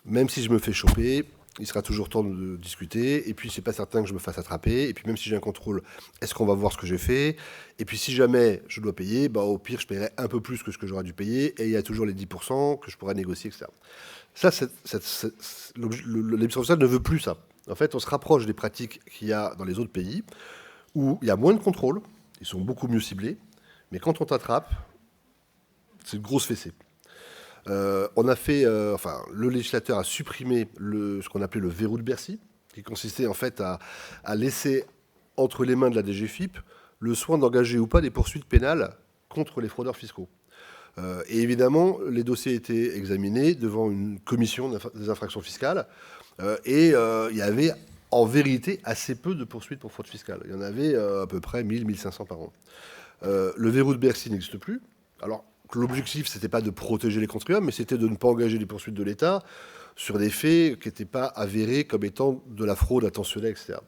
même si je me fais choper, il sera toujours temps de discuter, et puis c'est pas certain que je me fasse attraper, et puis même si j'ai un contrôle, est-ce qu'on va voir ce que j'ai fait, et puis si jamais je dois payer, bah, au pire, je paierai un peu plus que ce que j'aurais dû payer, et il y a toujours les 10% que je pourrais négocier, etc. Ça, l'administration fiscale ne veut plus ça. En fait, on se rapproche des pratiques qu'il y a dans les autres pays, où il y a moins de contrôle, ils sont beaucoup mieux ciblés, mais quand on t'attrape, c'est une grosse fessée. On a fait, le législateur a supprimé ce qu'on appelait le verrou de Bercy, qui consistait en fait à laisser entre les mains de la DGFiP le soin d'engager ou pas des poursuites pénales contre les fraudeurs fiscaux. Et évidemment, les dossiers étaient examinés devant une commission des infractions fiscales, et il y avait en vérité assez peu de poursuites pour fraude fiscale. Il y en avait à peu près 1000-1500 par an. Le verrou de Bercy n'existe plus. Alors, l'objectif, ce n'était pas de protéger les contribuables, mais c'était de ne pas engager les poursuites de l'État sur des faits qui n'étaient pas avérés comme étant de la fraude intentionnelle, etc.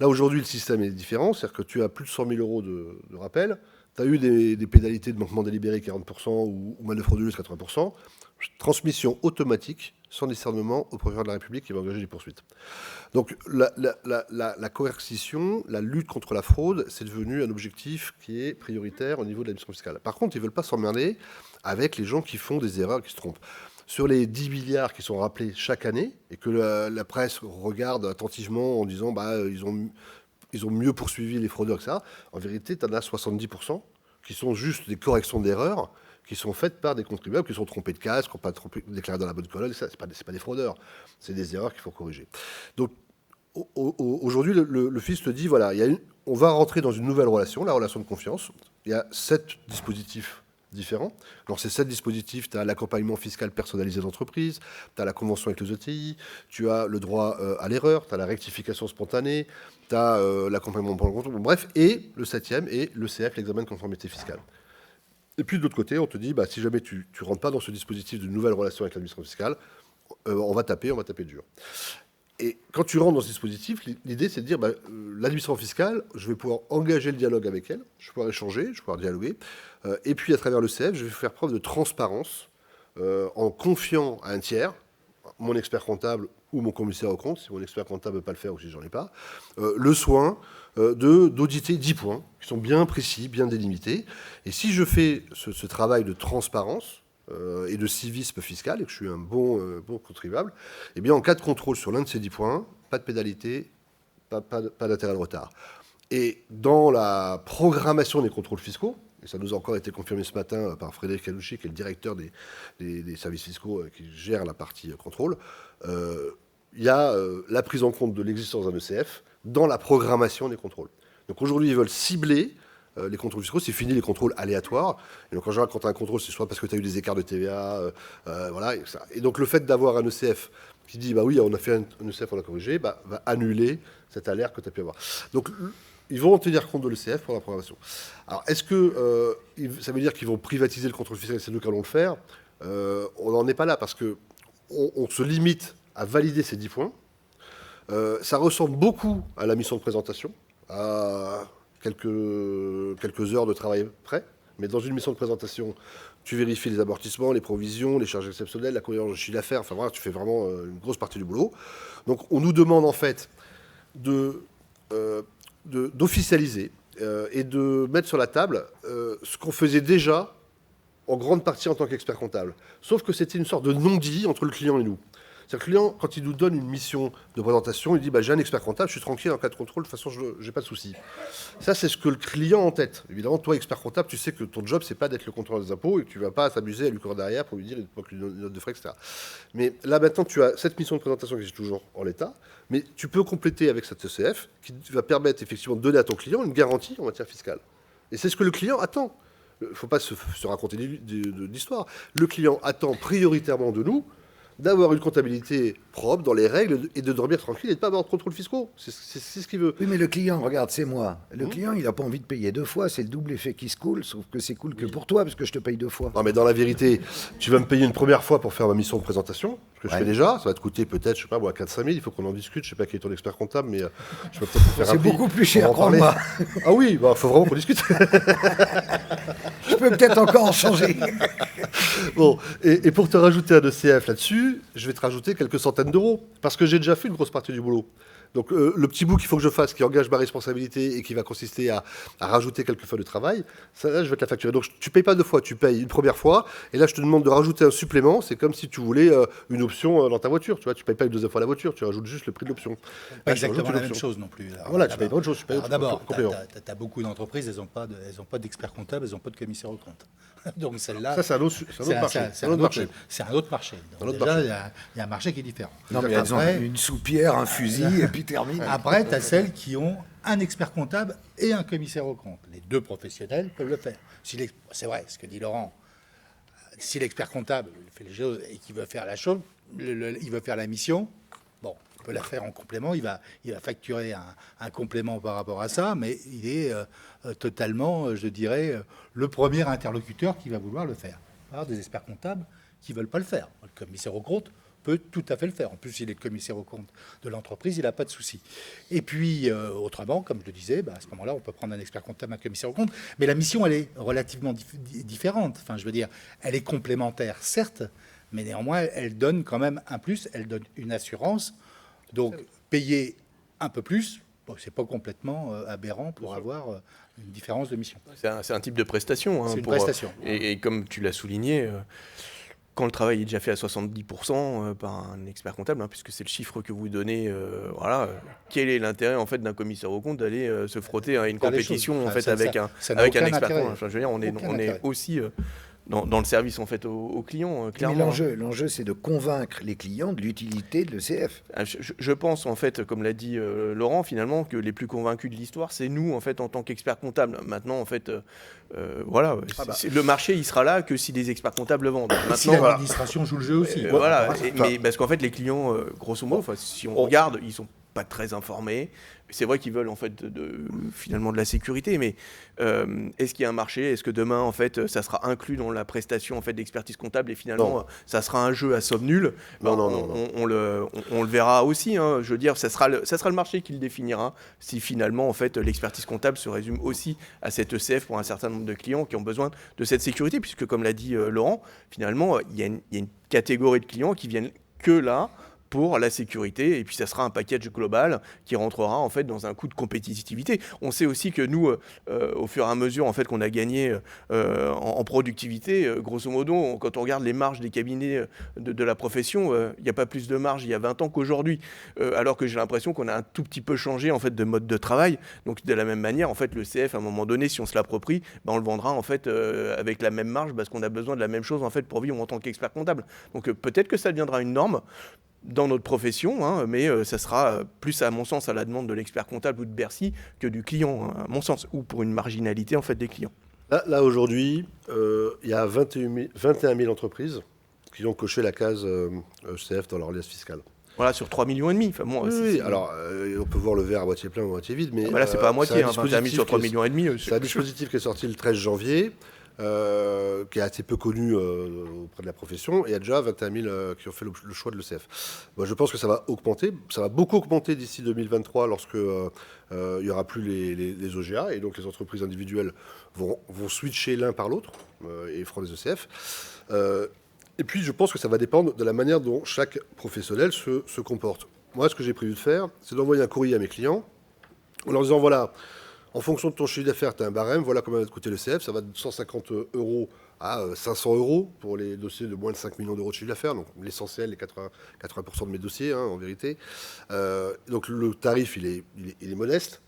Là, aujourd'hui, le système est différent. C'est-à-dire que tu as plus de 100 000 euros de rappel. Tu as eu des pénalités de manquement délibéré 40% ou manœuvre frauduleuse 80%. Transmission automatique, sans discernement, au procureur de la République qui va engager les poursuites. Donc la coercition, la lutte contre la fraude, c'est devenu un objectif qui est prioritaire au niveau de l'administration fiscale. Par contre, ils ne veulent pas s'emmerder avec les gens qui font des erreurs, qui se trompent. Sur les 10 milliards qui sont rappelés chaque année, et que la presse regarde attentivement en disant ils ont mieux poursuivi les fraudeurs, etc., en vérité, tu en as 70% qui sont juste des corrections d'erreurs qui sont faites par des contribuables qui sont trompés de case, qui n'ont pas déclaré dans la bonne colonne. Ce n'est pas des fraudeurs, c'est des erreurs qu'il faut corriger. Donc, aujourd'hui, le fisc te dit, voilà, on va rentrer dans une nouvelle relation, la relation de confiance. Il y a 7 dispositifs différents. Dans ces 7 dispositifs, tu as l'accompagnement fiscal personnalisé d'entreprise, tu as la convention avec les ETI, tu as le droit à l'erreur, tu as la rectification spontanée, tu as l'accompagnement pour le contrôle, bref, et le 7e est l'ECF, l'examen de conformité fiscale. Et puis de l'autre côté, on te dit, si jamais tu ne rentres pas dans ce dispositif de nouvelle relation avec l'administration fiscale, on va taper dur. Et quand tu rentres dans ce dispositif, l'idée, c'est de dire, l'administration fiscale, je vais pouvoir engager le dialogue avec elle, je vais pouvoir échanger, je vais pouvoir dialoguer, et puis à travers le CF, je vais faire preuve de transparence en confiant à un tiers, mon expert comptable ou mon commissaire aux comptes, si mon expert comptable ne veut pas le faire ou si j'en ai pas, le soin d'auditer 10 points qui sont bien précis, bien délimités. Et si je fais ce travail de transparence, et de civisme fiscal, et que je suis un bon contribuable, eh bien, en cas de contrôle sur l'un de ces 10 points, pas de pénalité, pas d'intérêt de retard. Et dans la programmation des contrôles fiscaux, et ça nous a encore été confirmé ce matin par Frédéric Calouchi, qui est le directeur des services fiscaux qui gère la partie contrôle, il y a la prise en compte de l'existence d'un ECF dans la programmation des contrôles. Donc aujourd'hui, ils veulent cibler les contrôles fiscaux, c'est fini les contrôles aléatoires. Et donc en général, quand tu as un contrôle, c'est soit parce que tu as eu des écarts de TVA, voilà. Et donc le fait d'avoir un ECF qui dit, oui, on a fait un ECF, on a corrigé, va annuler cette alerte que tu as pu avoir. Donc ils vont en tenir compte de l'ECF pour la programmation. Alors est-ce que ça veut dire qu'ils vont privatiser le contrôle fiscal et c'est nous qui allons le faire? On n'en est pas là parce qu'on se limite à valider ces 10 points. Ça ressemble beaucoup à la mission de présentation, à quelques heures de travail près, mais dans une mission de présentation, tu vérifies les amortissements, les provisions, les charges exceptionnelles, la cohérence de chiffre d'affaires, enfin voilà, tu fais vraiment une grosse partie du boulot. Donc on nous demande en fait d'officialiser et de mettre sur la table ce qu'on faisait déjà en grande partie en tant qu'expert comptable. Sauf que c'était une sorte de non-dit entre le client et nous. C'est-à-dire que le client, quand il nous donne une mission de présentation, il dit j'ai un expert comptable, je suis tranquille en cas de contrôle, de toute façon, je n'ai pas de souci. Ça, c'est ce que le client a en tête. Évidemment, toi, expert comptable, tu sais que ton job, c'est pas d'être le contrôleur des impôts et que tu ne vas pas t'amuser à lui courir derrière pour lui dire il faut que une note de frais, etc. Mais là, maintenant, tu as cette mission de présentation qui est toujours en l'état, mais tu peux compléter avec cette ECF qui va permettre effectivement de donner à ton client une garantie en matière fiscale. Et c'est ce que le client attend. Il ne faut pas se raconter d'histoire. Le client attend prioritairement de nous d'avoir une comptabilité propre dans les règles et de dormir tranquille et de ne pas avoir de contrôles fiscaux. C'est ce qu'il veut. Oui, mais le client, regarde, c'est moi. Le client, il n'a pas envie de payer 2 fois. C'est le double effet qui se coule, sauf que c'est cool que pour toi, parce que je te paye 2 fois. Non, mais dans la vérité, tu vas me payer une première fois pour faire ma mission de présentation, ce que je fais déjà. Ça va te coûter peut-être, je sais pas, 4 5 000. Il faut qu'on en discute. Je sais pas qui est ton expert comptable, mais je peux peut-être faire un prix. C'est beaucoup plus cher, crois-moi. Ah oui, faut vraiment qu'on discute. Je peux peut-être encore en changer. Bon, et pour te rajouter un ECF là-dessus, je vais te rajouter quelques centaines d'euros, parce que j'ai déjà fait une grosse partie du boulot. Donc le petit bout qu'il faut que je fasse, qui engage ma responsabilité et qui va consister à rajouter quelques feuilles de travail, ça là, je vais te la facturer. Donc tu ne payes pas 2 fois, tu payes une première fois, et là je te demande de rajouter un supplément, c'est comme si tu voulais une option dans ta voiture, tu vois, tu ne payes pas une 2e fois la voiture, tu rajoutes juste le prix de l'option. Pas exactement la même chose non plus. Voilà, tu ne payes pas autre chose. D'abord, tu as beaucoup d'entreprises, elles n'ont pas d'expert comptable, elles n'ont pas de commissaire aux comptes. Donc celle-là, ça c'est un autre marché. C'est un autre marché. Donc déjà, il y a un marché qui est différent. Non, mais elles ont une soupière, un fusil, et puis termine. Après, tu as celles qui ont un expert comptable et un commissaire aux comptes. Les 2 professionnels peuvent le faire. C'est vrai, ce que dit Laurent. Si l'expert comptable fait les choses et qu'il veut faire la chose, il veut faire la mission, bon, il peut la faire en complément. Il va facturer un complément par rapport à ça, mais il est totalement, je dirais, le premier interlocuteur qui va vouloir le faire. Il y a des experts comptables qui ne veulent pas le faire. Le commissaire aux comptes peut tout à fait le faire. En plus, il est commissaire aux comptes de l'entreprise, il n'a pas de souci. Et puis, autrement, comme je le disais, à ce moment-là, on peut prendre un expert comptable, un commissaire aux comptes, mais la mission, elle est relativement différente. Enfin, je veux dire, elle est complémentaire, certes, mais néanmoins, elle donne quand même un plus, elle donne une assurance. Donc, payer un peu plus, c'est pas complètement aberrant pour avoir une différence de mission. C'est un type de prestation. C'est une prestation. Et comme tu l'as souligné, quand le travail est déjà fait à 70% par un expert comptable, puisque c'est le chiffre que vous donnez, quel est l'intérêt en fait d'un commissaire aux comptes d'aller se frotter à une compétition en fait avec un expert comptable. Enfin, je veux dire, on est aussi dans le service en fait aux clients, clairement. Mais l'enjeu, c'est de convaincre les clients de l'utilité de l'ECF. Je pense en fait, comme l'a dit Laurent, finalement, que les plus convaincus de l'histoire, c'est nous en fait en tant qu'experts comptables. Maintenant, en fait, le marché, il sera là que si des experts comptables le vendent. Maintenant, si l'administration joue le jeu aussi. Mais parce qu'en fait, les clients, grosso modo, si on regarde, ils sont pas très informés. C'est vrai qu'ils veulent en fait finalement de la sécurité, mais est-ce qu'il y a un marché? Est-ce que demain en fait ça sera inclus dans la prestation en fait d'expertise comptable et finalement ça sera un jeu à somme nulle? On le verra aussi. Hein. Je veux dire, ça sera le marché qui le définira. Si finalement en fait l'expertise comptable se résume aussi à cette ECF pour un certain nombre de clients qui ont besoin de cette sécurité, puisque comme l'a dit Laurent, finalement il y a une catégorie de clients qui viennent que là pour la sécurité, et puis ça sera un package global qui rentrera en fait dans un coût de compétitivité. On sait aussi que nous, au fur et à mesure en fait qu'on a gagné en productivité, grosso modo, quand on regarde les marges des cabinets de la profession, il n'y a pas plus de marge il y a 20 ans qu'aujourd'hui, alors que j'ai l'impression qu'on a un tout petit peu changé en fait de mode de travail. Donc de la même manière, en fait, le CF à un moment donné, si on se l'approprie, on le vendra en fait avec la même marge parce qu'on a besoin de la même chose en fait pour vivre en tant qu'expert comptable. Donc peut-être que ça deviendra une norme dans notre profession, hein, mais ça sera plus, à mon sens, à la demande de l'expert comptable ou de Bercy que du client, hein, à mon sens, ou pour une marginalité en fait des clients. Là aujourd'hui, il y a 21 000 entreprises qui ont coché la case ECF dans leur liasse fiscale. Voilà, sur 3,5 millions. Enfin, bon, oui, alors on peut voir le verre à moitié plein ou à moitié vide, mais là, c'est pas à moitié, 21 000 sur 3,5 millions. C'est un dispositif qui est sorti le 13 janvier. Qui est assez peu connu auprès de la profession, et il y a déjà 21 000 qui ont fait le choix de l'ECF. Moi, je pense que ça va augmenter. Ça va beaucoup augmenter d'ici 2023 lorsque il n'y aura plus les OGA, et donc les entreprises individuelles vont switcher l'un par l'autre et feront des ECF. Et puis, je pense que ça va dépendre de la manière dont chaque professionnel se comporte. Moi, ce que j'ai prévu de faire, c'est d'envoyer un courrier à mes clients en leur disant, voilà, en fonction de ton chiffre d'affaires, tu as un barème, voilà combien va te coûter le CF, ça va de 150 € à 500 € pour les dossiers de moins de 5 millions d'euros de chiffre d'affaires, donc l'essentiel, les 80% de mes dossiers, hein, en vérité. Donc le tarif, il est modeste,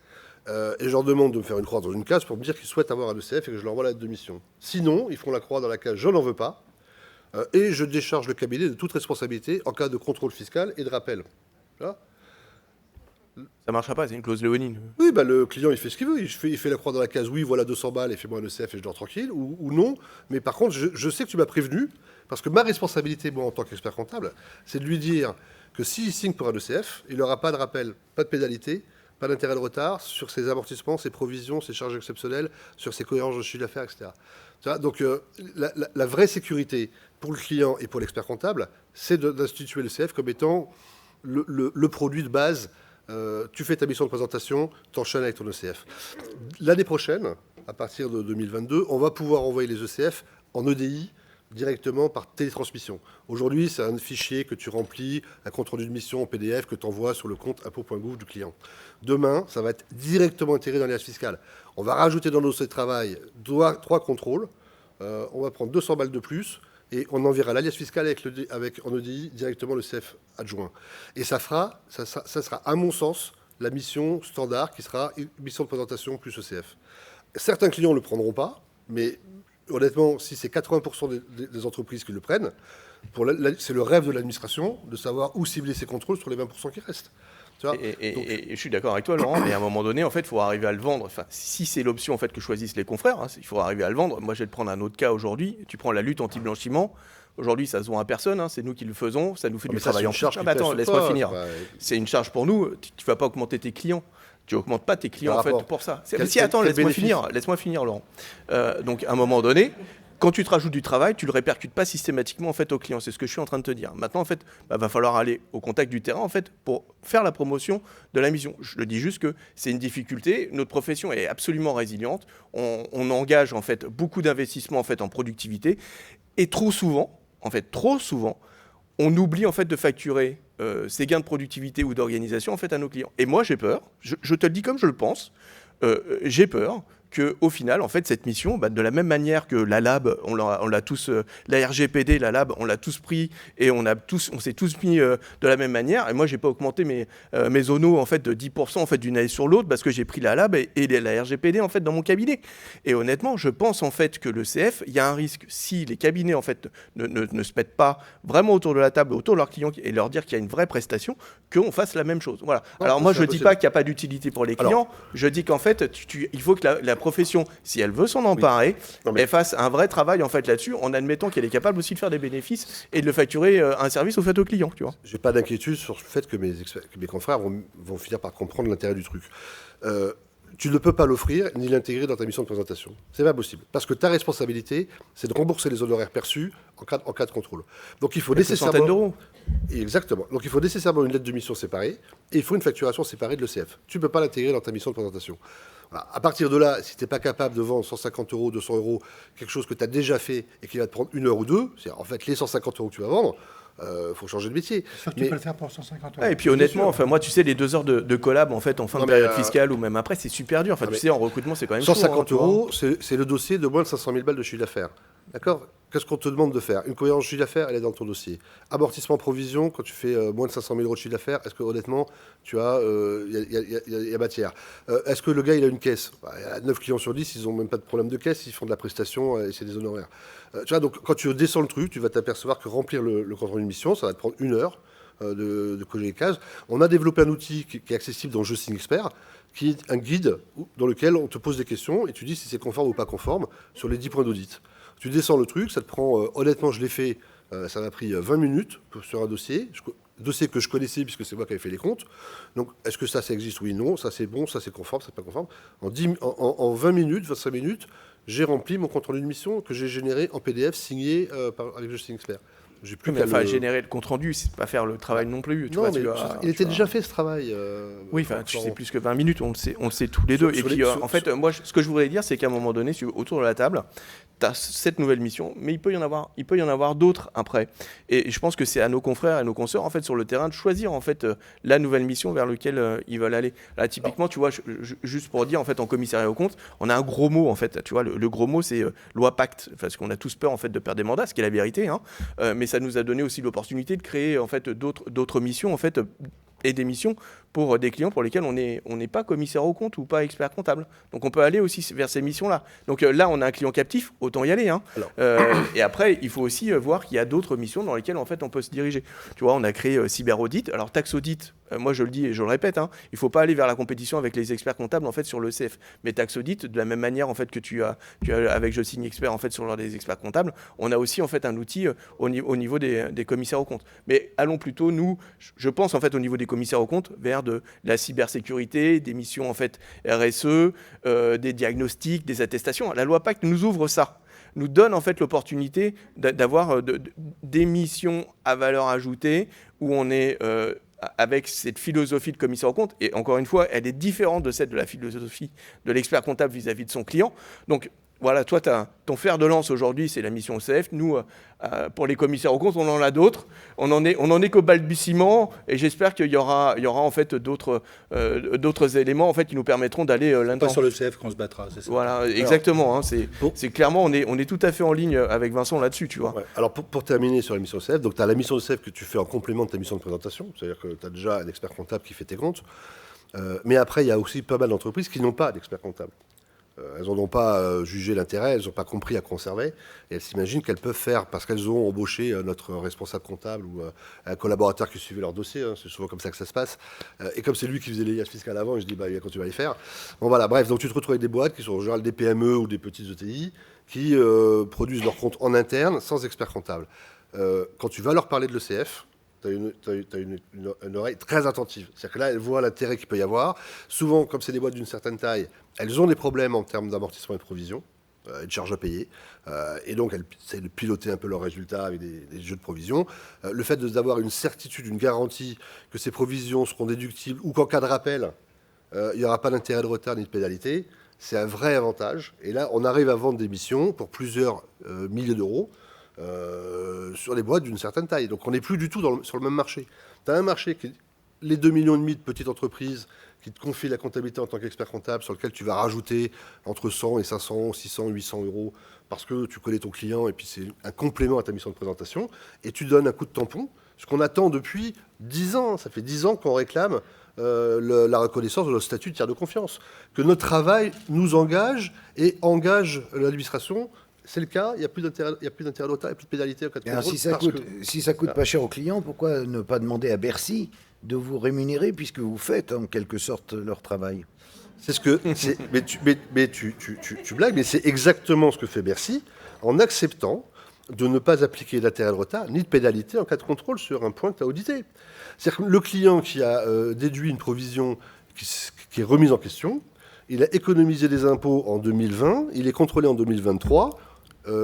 et je leur demande de me faire une croix dans une case pour me dire qu'ils souhaitent avoir un ECF et que je leur envoie la lettre de mission. Sinon, ils feront la croix dans la case « je n'en veux pas », et je décharge le cabinet de toute responsabilité en cas de contrôle fiscal et de rappel. Là. Ça marchera pas, c'est une clause léonine. Oui, le client, il fait ce qu'il veut. Il fait la croix dans la case, oui, voilà 200 balles et fais-moi un ECF et je dors tranquille, ou non. Mais par contre, je sais que tu m'as prévenu, parce que ma responsabilité, moi, en tant qu'expert comptable, c'est de lui dire que s'il signe pour un ECF, il n'aura pas de rappel, pas de pénalité, pas d'intérêt de retard sur ses amortissements, ses provisions, ses charges exceptionnelles, sur ses cohérences de chiffre d'affaires, etc. Donc, la vraie sécurité pour le client et pour l'expert comptable, c'est d'instituer l'ECF comme étant le produit de base. Tu fais ta mission de présentation, t'enchaînes avec ton ECF. L'année prochaine, à partir de 2022, on va pouvoir envoyer les ECF en EDI directement par télétransmission. Aujourd'hui, c'est un fichier que tu remplis, un compte rendu de mission en PDF que tu envoies sur le compte impôt.gouv du client. Demain, ça va être directement intégré dans les liasses fiscales. On va rajouter dans nos dossiers de travail 3 contrôles. On va prendre 200 balles de plus. Et on enverra l'alias fiscale avec en EDI directement le CF adjoint. Et ça sera, à mon sens, la mission standard qui sera une mission de présentation plus ECF. Certains clients ne le prendront pas, mais honnêtement, si c'est 80% des entreprises qui le prennent, c'est le rêve de l'administration de savoir où cibler ses contrôles sur les 20% qui restent. Et je suis d'accord avec toi, Laurent, mais à un moment donné, en fait, il faut arriver à le vendre. Enfin, si c'est l'option en fait, que choisissent les confrères, hein, il faut arriver à le vendre. Moi, je vais te prendre un autre cas aujourd'hui. Tu prends la lutte anti-blanchiment. Aujourd'hui, ça se vend à personne. Hein, c'est nous qui le faisons. Ça nous fait du travail en charge. Attends, laisse-moi finir. C'est une charge pour nous. Tu ne vas pas augmenter tes clients. Tu n'augmentes pas tes clients en fait, pour ça. Attends, laisse-moi finir, Laurent. Donc, à un moment donné, quand tu te rajoutes du travail, tu le répercutes pas systématiquement en fait au client. C'est ce que je suis en train de te dire. Maintenant, en fait, va falloir aller au contact du terrain en fait pour faire la promotion de la mission. Je le dis juste que c'est une difficulté. Notre profession est absolument résiliente. On engage en fait beaucoup d'investissements en fait en productivité et trop souvent, on oublie en fait de facturer ces gains de productivité ou d'organisation en fait à nos clients. Et moi, j'ai peur. Je te le dis comme je le pense. J'ai peur qu'au final, en fait, cette mission, de la même manière que la lab, on l'a tous, la RGPD, la lab, on l'a tous pris et on s'est tous mis de la même manière. Et moi, j'ai pas augmenté mes ONO en fait de 10% en fait d'une année sur l'autre parce que j'ai pris la lab et la RGPD en fait dans mon cabinet. Et honnêtement, je pense en fait que le CF, il y a un risque si les cabinets en fait ne se mettent pas vraiment autour de la table, autour de leurs clients et leur dire qu'il y a une vraie prestation, qu'on fasse la même chose. Voilà. Alors moi, je dis pas qu'il n'y a pas d'utilité pour les clients. Je dis qu'en fait, il faut que la profession, si elle veut s'en emparer, Non, mais- elle fasse un vrai travail en fait là-dessus, en admettant qu'elle est capable aussi de faire des bénéfices et de le facturer un service au fait au client, tu vois. J'ai pas d'inquiétude sur le fait que que mes confrères vont finir par comprendre l'intérêt du truc. Tu ne peux pas l'offrir ni l'intégrer dans ta mission de présentation. C'est pas possible. Parce que ta responsabilité, c'est de rembourser les honoraires perçus en cas de contrôle. Donc il faut Quelques centaines d'euros. Exactement. Donc il faut nécessairement une lettre de mission séparée et il faut une facturation séparée de l'ECF. Tu ne peux pas l'intégrer dans ta mission de présentation. Voilà. À partir de là, si tu n'es pas capable de vendre 150 euros, 200 euros, quelque chose que tu as déjà fait et qui va te prendre 1 heure ou 2, c'est-à-dire en fait les 150 euros que tu vas vendre, faut changer de métier. Sûr que tu Mais- peux le faire pour 150 euros. Ouais, et puis honnêtement, enfin moi tu sais les 2 heures de collab en fait en fin Non, de mais, période fiscale ou même après c'est super dur. Enfin non, tu mais sais en recrutement c'est quand même chaud, 150 hein, tu vois. euros, c'est le dossier de moins de 500 000 balles de chiffre d'affaires. D'accord? Qu'est-ce qu'on te demande de faire? Une cohérence de chiffre d'affaires, elle est dans ton dossier. Amortissement provision, quand tu fais moins de 500 000 euros de chiffre d'affaires, est-ce que honnêtement, tu as, il y a matière. Est-ce que le gars, il a une caisse? Il y a 9 clients sur 10, ils n'ont même pas de problème de caisse, ils font de la prestation et c'est des honoraires. Tu vois, donc quand tu descends le truc, tu vas t'apercevoir que remplir le compte rendu de mission, ça va te prendre 1 heure de coller les cases. On a développé un outil qui est accessible dans Je Signe Expert, qui est un guide dans lequel on te pose des questions et tu dis si c'est conforme ou pas conforme sur les 10 points d'audit. Tu descends le truc, ça te prend, honnêtement, je l'ai fait, ça m'a pris 20 minutes sur un dossier, dossier que je connaissais puisque c'est moi qui avais fait les comptes. Donc, est-ce que ça existe? Oui, non, ça c'est bon, ça c'est conforme, c'est pas conforme. En 20 minutes, 25 minutes, j'ai rempli mon compte rendu de mission que j'ai généré en PDF signé avec Je Signe Expert. J'ai plus Mais qu'à enfin le- générer le compte rendu, c'est pas faire le travail non plus. Tu Non, vois, mais tu vas- il tu était vas- déjà fait ce travail. Oui, enfin, tu Florent. sais plus que 20 minutes, on le sait tous les deux. Et Sur puis, les- en fait, moi, ce que je voudrais dire, c'est qu'à un moment donné, autour de la table, tu as cette nouvelle mission, mais il peut y en avoir d'autres après. Et je pense que c'est à nos confrères et nos consoeurs, en fait, sur le terrain, de choisir, en fait, la nouvelle mission vers laquelle ils veulent aller. Là, typiquement, tu vois, juste pour dire, en fait, en commissariat aux comptes, on a un gros mot, en fait. Tu vois, le gros mot, c'est loi pacte, parce qu'on a tous peur, en fait, de perdre des mandats, ce qui est la vérité, hein. Mais ça nous a donné aussi l'opportunité de créer, en fait, d'autres missions, en fait, et des missions pour des clients pour lesquels on n'est pas commissaire aux comptes ou pas expert comptable. Donc on peut aller aussi vers ces missions-là. Donc là, on a un client captif, autant y aller, hein. Et après, il faut aussi voir qu'il y a d'autres missions dans lesquelles en fait on peut se diriger. Tu vois, on a créé Cyber Audit. Alors taxe audit, moi je le dis et je le répète, hein, il ne faut pas aller vers la compétition avec les experts comptables en fait sur le CF. Mais taxe audit, de la même manière en fait que tu as avec Je Signe Expert en fait sur les experts comptables, on a aussi en fait un outil au niveau des commissaires aux comptes. Mais allons plutôt nous, je pense en fait au niveau des commissaires aux comptes vers de la cybersécurité, des missions en fait RSE, des diagnostics, des attestations. La loi Pacte nous ouvre ça, nous donne en fait l'opportunité d'avoir des missions à valeur ajoutée où on est avec cette philosophie de commissaire aux comptes, et encore une fois, elle est différente de celle de la philosophie de l'expert comptable vis-à-vis de son client. Donc voilà, toi, ton fer de lance aujourd'hui, c'est la mission OCF. Nous, pour les commissaires aux comptes, on en a d'autres. On en est qu'au balbutiement, et j'espère qu'il y aura en fait d'autres éléments en fait qui nous permettront d'aller Pas là-dedans. sur le CF qu'on se battra, c'est ça. Voilà, exactement. Hein, c'est clairement, on est tout à fait en ligne avec Vincent là-dessus, tu vois. Ouais. Alors pour terminer sur la mission CF, donc tu as la mission CF que tu fais en complément de ta mission de présentation, c'est-à-dire que tu as déjà un expert comptable qui fait tes comptes, mais après il y a aussi pas mal d'entreprises qui n'ont pas d'expert comptable. Elles n'en ont pas jugé l'intérêt, elles n'ont pas compris à quoi on servait, et elles s'imaginent qu'elles peuvent faire, parce qu'elles ont embauché notre responsable comptable ou un collaborateur qui suivait leur dossier, hein, c'est souvent comme ça que ça se passe, et comme c'est lui qui faisait les liasses fiscales avant, je dis, bah, quand tu vas les faire. Bon voilà, bref, donc tu te retrouves avec des boîtes qui sont en général des PME ou des petites ETI, qui produisent leurs comptes en interne, sans expert comptable. Quand tu vas leur parler de l'ECF, tu as une oreille très attentive. C'est-à-dire que là, elles voient l'intérêt qu'il peut y avoir. Souvent, comme c'est des boîtes d'une certaine taille, elles ont des problèmes en termes d'amortissement et de provision, et de charges à payer. Et donc, elles essaient de piloter un peu leurs résultats avec des jeux de provision. Le fait d'avoir une certitude, une garantie que ces provisions seront déductibles ou qu'en cas de rappel, il n'y aura pas d'intérêt de retard ni de pénalité, c'est un vrai avantage. Et là, on arrive à vendre des missions pour plusieurs milliers d'euros, sur les boîtes d'une certaine taille. Donc on n'est plus du tout sur le même marché. Tu as un marché qui est les 2,5 millions de petites entreprises qui te confient la comptabilité en tant qu'expert comptable, sur lequel tu vas rajouter entre 100 et 500, 600, 800 euros parce que tu connais ton client et puis c'est un complément à ta mission de présentation. Et tu donnes un coup de tampon, ce qu'on attend depuis 10 ans. Ça fait 10 ans qu'on réclame la reconnaissance de notre statut de tiers de confiance. Que notre travail nous engage et engage l'administration. C'est le cas, il n'y a plus d'intérêt de retard, il n'y a plus de pénalité en cas de Alors, contrôle. si ça coûte pas cher aux clients, pourquoi ne pas demander à Bercy de vous rémunérer puisque vous faites en quelque sorte leur travail? Mais tu blagues, mais c'est exactement ce que fait Bercy en acceptant de ne pas appliquer d'intérêt de retard ni de pénalité en cas de contrôle sur un point que tu as audité. C'est-à-dire que le client qui a déduit une provision qui est remise en question, il a économisé des impôts en 2020, il est contrôlé en 2023,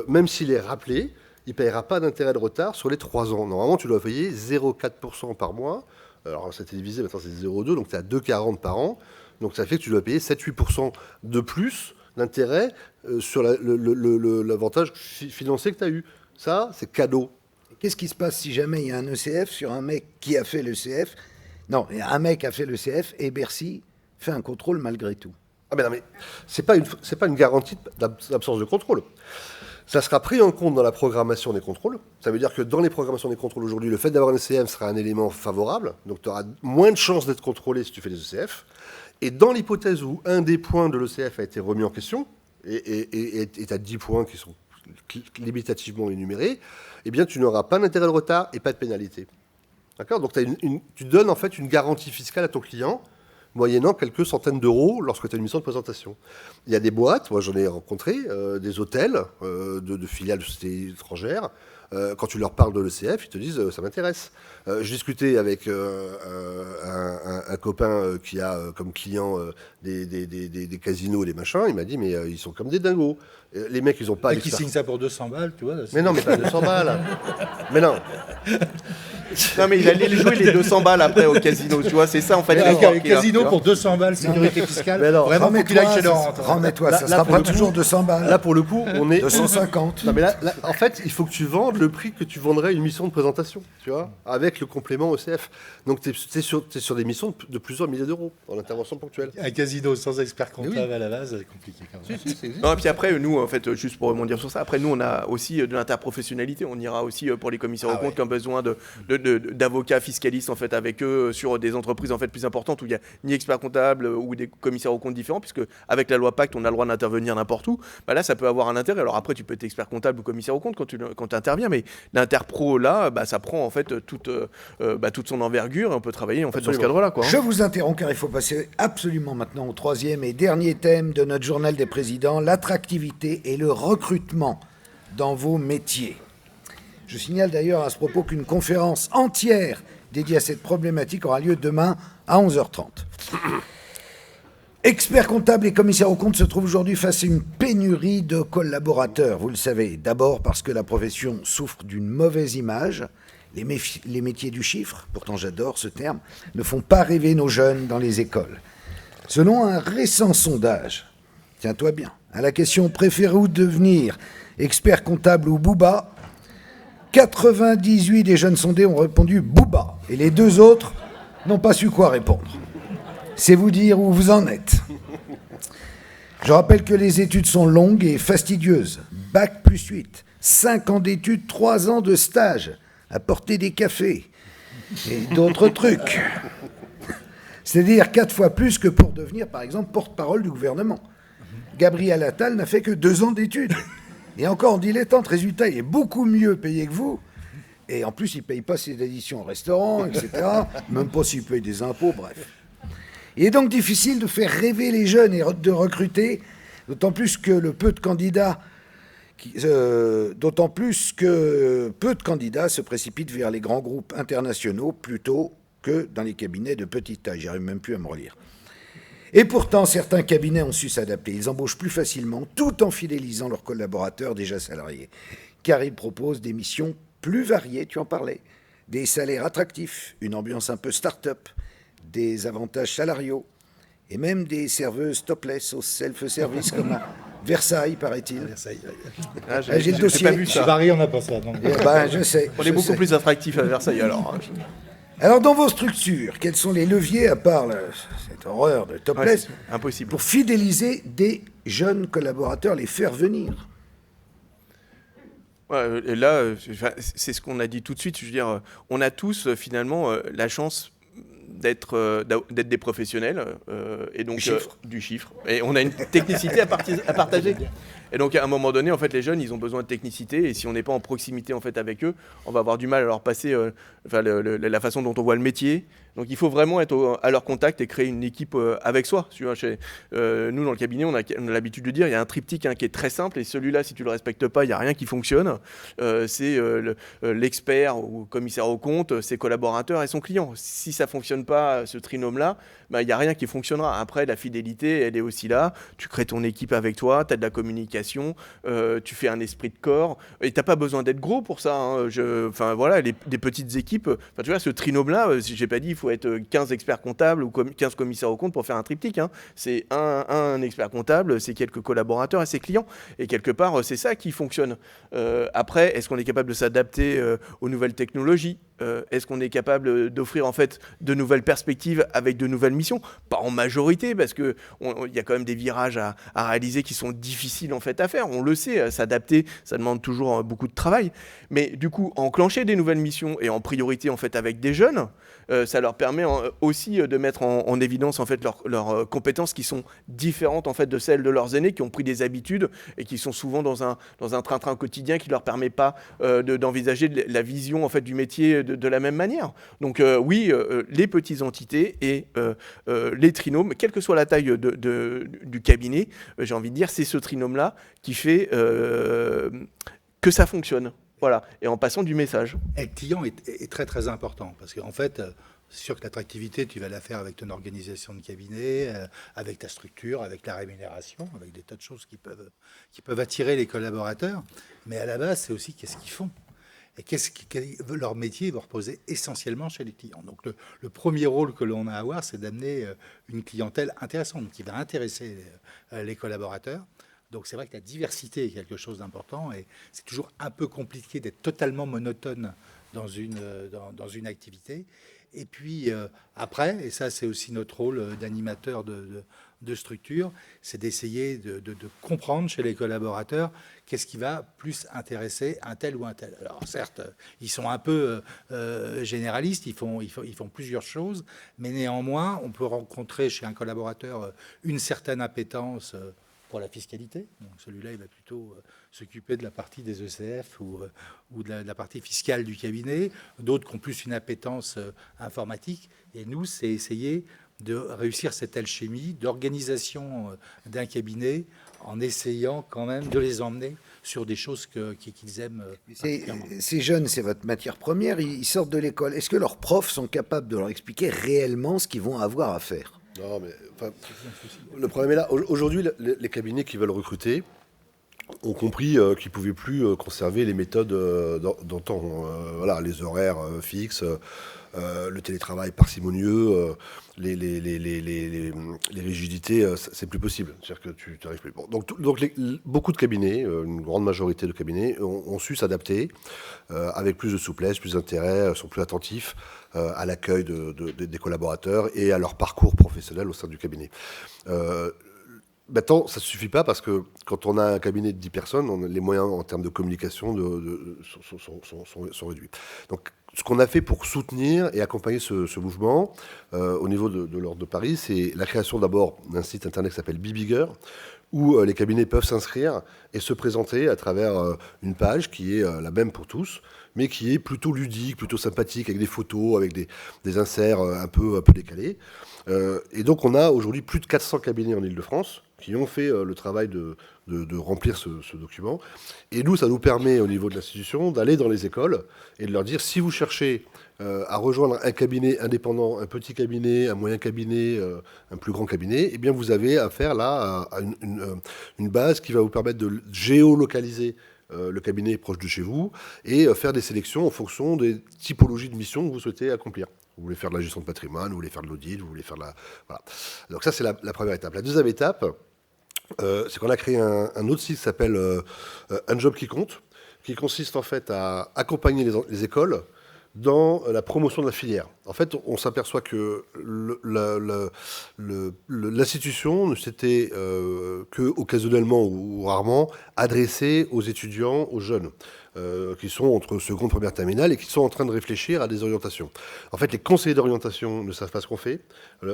même s'il est rappelé, il ne paiera pas d'intérêt de retard sur les 3 ans. Normalement, tu dois payer 0,4% par mois. Alors, ça a été divisé, maintenant c'est 0,2, donc tu as 2,40 par an. Donc ça fait que tu dois payer 7-8% de plus d'intérêt sur l'avantage financier que tu as eu. Ça, c'est cadeau. Qu'est-ce qui se passe si jamais il y a un ECF sur un mec qui a fait l'ECF? Non, il y a un mec qui a fait l'ECF et Bercy fait un contrôle malgré tout. Ah ben non, mais c'est pas une garantie d'absence de contrôle. Ça sera pris en compte dans la programmation des contrôles. Ça veut dire que dans les programmations des contrôles aujourd'hui, le fait d'avoir un ECF sera un élément favorable. Donc tu auras moins de chances d'être contrôlé si tu fais des ECF. Et dans l'hypothèse où un des points de l'ECF a été remis en question, et tu as 10 points qui sont limitativement énumérés, eh bien tu n'auras pas d'intérêt de retard et pas de pénalité. D'accord ? Donc tu donnes en fait une garantie fiscale à ton client, moyennant quelques centaines d'euros lorsque tu as une mission de présentation. Il y a des boîtes, moi j'en ai rencontré, des hôtels de filiales de sociétés étrangères. Quand tu leur parles de l'ECF, ils te disent ça m'intéresse. Je discutais avec un copain qui a comme client des casinos et des machins. Il m'a dit mais ils sont comme des dingos. Les mecs ils ont pas. Et qui signent ça pour 200 balles, tu vois. Là, mais non, mais pas 200 balles. Mais non. Non, mais il allait jouer les 200 balles après au casino, tu vois, c'est ça en fait. Le casino pour 200 balles, sécurité fiscale. Mais non, vraiment, faut qu'il aille chez leur Remets-toi, ça sera pas toujours 200 balles. Là, pour le coup, on est 250. Non, mais là, en fait, il faut que tu vendes le prix que tu vendrais une mission de présentation, tu vois, avec le complément ECF. Donc, tu es sur des missions de plusieurs milliers d'euros en intervention ponctuelle. Un casino sans expert comptable à la base, c'est compliqué quand même. Non, et puis après, nous, en fait, juste pour rebondir sur ça, après, nous, on a aussi de l'interprofessionnalité. On ira aussi pour les commissaires aux comptes qui ont besoin d'avocats fiscalistes, en fait, avec eux sur des entreprises, en fait, plus importantes où il n'y a ni expert comptable ou des commissaires aux comptes différents, puisque avec la loi Pacte, on a le droit d'intervenir n'importe où. Bah là, ça peut avoir un intérêt. Alors après, tu peux être expert comptable ou commissaire aux comptes quand tu interviens, mais l'interpro, là, bah, ça prend, en fait, toute son envergure et on peut travailler, en fait, dans ce cadre-là, quoi. Je vous interromps car il faut passer absolument maintenant au troisième et dernier thème de notre journal des présidents, l'attractivité et le recrutement dans vos métiers. Je signale d'ailleurs à ce propos qu'une conférence entière dédiée à cette problématique aura lieu demain à 11h30. Experts comptables et commissaires aux comptes se trouvent aujourd'hui face à une pénurie de collaborateurs, vous le savez. D'abord parce que la profession souffre d'une mauvaise image. Les métiers du chiffre, pourtant j'adore ce terme, ne font pas rêver nos jeunes dans les écoles. Selon un récent sondage, tiens-toi bien, à la question « Préférez-vous devenir expert comptable ou Booba ?», 98 des jeunes sondés ont répondu « Booba » et les 2 autres n'ont pas su quoi répondre. C'est vous dire où vous en êtes. Je rappelle que les études sont longues et fastidieuses. Bac plus 8, 5 ans d'études, 3 ans de stage, apporter des cafés et d'autres trucs. C'est-à-dire 4 fois plus que pour devenir, par exemple, porte-parole du gouvernement. Gabriel Attal n'a fait que 2 ans d'études. Et encore en dilettante, résultat, il est beaucoup mieux payé que vous. Et en plus, il ne paye pas ses additions au restaurant, etc. Même pas s'il paye des impôts, bref. Il est donc difficile de faire rêver les jeunes et de recruter, d'autant plus que peu de candidats se précipitent vers les grands groupes internationaux plutôt que dans les cabinets de petite taille. J'arrive même plus à me relire. Et pourtant, certains cabinets ont su s'adapter. Ils embauchent plus facilement, tout en fidélisant leurs collaborateurs déjà salariés, car ils proposent des missions plus variées, tu en parlais, des salaires attractifs, une ambiance un peu start-up, des avantages salariaux, et même des serveuses topless au self-service comme à Versailles, paraît-il. Versailles. J'ai le dossier. Pas vu Chez ça. Paris, on n'a pas ça. Donc. Je sais. On est beaucoup plus attractif à Versailles, alors. Alors, dans vos structures, quels sont les leviers, à part cette horreur de topless, Ouais, impossible. pour fidéliser des jeunes collaborateurs, les faire venir? Ouais, et là, c'est ce qu'on a dit tout de suite. Je veux dire, on a tous finalement la chance d'être des professionnels et donc du chiffre. Et on a une technicité à partager. Et donc à un moment donné, en fait, les jeunes, ils ont besoin de technicité, et si on n'est pas en proximité en fait avec eux, on va avoir du mal à leur passer la façon dont on voit le métier. Donc il faut vraiment être à leur contact et créer une équipe avec soi. Tu vois, nous, dans le cabinet, on a l'habitude de dire, il y a un triptyque qui est très simple, et celui-là, si tu le respectes pas, il n'y a rien qui fonctionne. C'est l'expert ou commissaire aux comptes, ses collaborateurs et son client. Si ça fonctionne pas, ce trinôme-là, il n'y a rien qui fonctionnera. Après, la fidélité, elle est aussi là. Tu crées ton équipe avec toi, tu as de la communication, tu fais un esprit de corps, et tu n'as pas besoin d'être gros pour ça. Hein. Voilà, des petites équipes, tu vois, ce trinôme-là, si j'ai pas dit, il faut être 15 experts comptables ou 15 commissaires aux comptes pour faire un triptyque. Hein. C'est un expert comptable, c'est quelques collaborateurs et ses clients. Et quelque part, c'est ça qui fonctionne. Après, est-ce qu'on est capable de s'adapter aux nouvelles technologies ? Est-ce qu'on est capable d'offrir en fait de nouvelles perspectives avec de nouvelles missions ? Pas en majorité, parce que il y a quand même des virages à réaliser qui sont difficiles en fait à faire. On le sait, s'adapter, ça demande toujours beaucoup de travail. Mais du coup, enclencher des nouvelles missions et en priorité en fait avec des jeunes, ça leur permet aussi de mettre en évidence en fait leurs compétences qui sont différentes en fait de celles de leurs aînés qui ont pris des habitudes et qui sont souvent dans un train-train quotidien qui leur permet pas d'envisager la vision en fait du métier de la même manière. Donc oui, les petites entités et les trinômes, quelle que soit la taille du cabinet, j'ai envie de dire, c'est ce trinôme-là qui fait que ça fonctionne. Voilà, et en passant du message. Et le client est très très important, parce qu'en fait, c'est sûr que l'attractivité, tu vas la faire avec ton organisation de cabinet, avec ta structure, avec la rémunération, avec des tas de choses qui peuvent attirer les collaborateurs. Mais à la base, c'est aussi qu'est-ce qu'ils font. Et leur métier va reposer essentiellement chez les clients. Donc le premier rôle que l'on a à avoir, c'est d'amener une clientèle intéressante, qui va intéresser les collaborateurs. Donc c'est vrai que la diversité est quelque chose d'important, et c'est toujours un peu compliqué d'être totalement monotone dans une activité. Et puis après, et ça c'est aussi notre rôle d'animateur de structure, c'est d'essayer de comprendre chez les collaborateurs qu'est-ce qui va plus intéresser un tel ou un tel. Alors certes, ils sont un peu généralistes, ils font plusieurs choses, mais néanmoins, on peut rencontrer chez un collaborateur une certaine appétence pour la fiscalité. Donc celui-là, il va plutôt s'occuper de la partie des ECF ou de la partie fiscale du cabinet. D'autres qui ont plus une appétence informatique. Et nous, c'est essayer de réussir cette alchimie d'organisation d'un cabinet en essayant quand même de les emmener sur des choses qu'ils aiment particulièrement. Ces jeunes, c'est votre matière première, ils sortent de l'école. Est-ce que leurs profs sont capables de leur expliquer réellement ce qu'ils vont avoir à faire ? Non, mais le problème est là. Aujourd'hui, les cabinets qui veulent recruter ont compris qu'ils ne pouvaient plus conserver les méthodes d'antan. Voilà, les horaires fixes, le télétravail parcimonieux, les rigidités, c'est plus possible. C'est-à-dire que tu n'arrives plus. Bon, donc beaucoup de cabinets, une grande majorité de cabinets, ont su s'adapter avec plus de souplesse, plus d'intérêt, sont plus attentifs à l'accueil des collaborateurs et à leur parcours professionnel au sein du cabinet. Maintenant, ça ne suffit pas, parce que quand on a un cabinet de 10 personnes, les moyens en termes de communication sont réduits. Donc, ce qu'on a fait pour soutenir et accompagner ce mouvement au niveau de l'Ordre de Paris, c'est la création d'abord d'un site internet qui s'appelle Be Bigger, où les cabinets peuvent s'inscrire et se présenter à travers une page qui est la même pour tous, mais qui est plutôt ludique, plutôt sympathique, avec des photos, avec des inserts un peu décalés. Et donc on a aujourd'hui plus de 400 cabinets en Ile-de-France qui ont fait le travail de remplir ce document. Et nous, ça nous permet, au niveau de l'institution, d'aller dans les écoles et de leur dire, si vous cherchez à rejoindre un cabinet indépendant, un petit cabinet, un moyen cabinet, un plus grand cabinet, eh bien vous avez affaire là à une base qui va vous permettre de géolocaliser le cabinet proche de chez vous et faire des sélections en fonction des typologies de missions que vous souhaitez accomplir. Vous voulez faire de la gestion de patrimoine, vous voulez faire de l'audit, vous voulez faire de la... Voilà. Donc ça, c'est la première étape. La deuxième étape, c'est qu'on a créé un autre site qui s'appelle Un job qui compte, qui consiste en fait à accompagner les écoles dans la promotion de la filière. En fait, on s'aperçoit que l'institution ne s'était que occasionnellement ou rarement adressée aux étudiants, aux jeunes. qui sont entre seconde, première, terminale, et qui sont en train de réfléchir à des orientations. En fait, les conseillers d'orientation ne savent pas ce qu'on fait,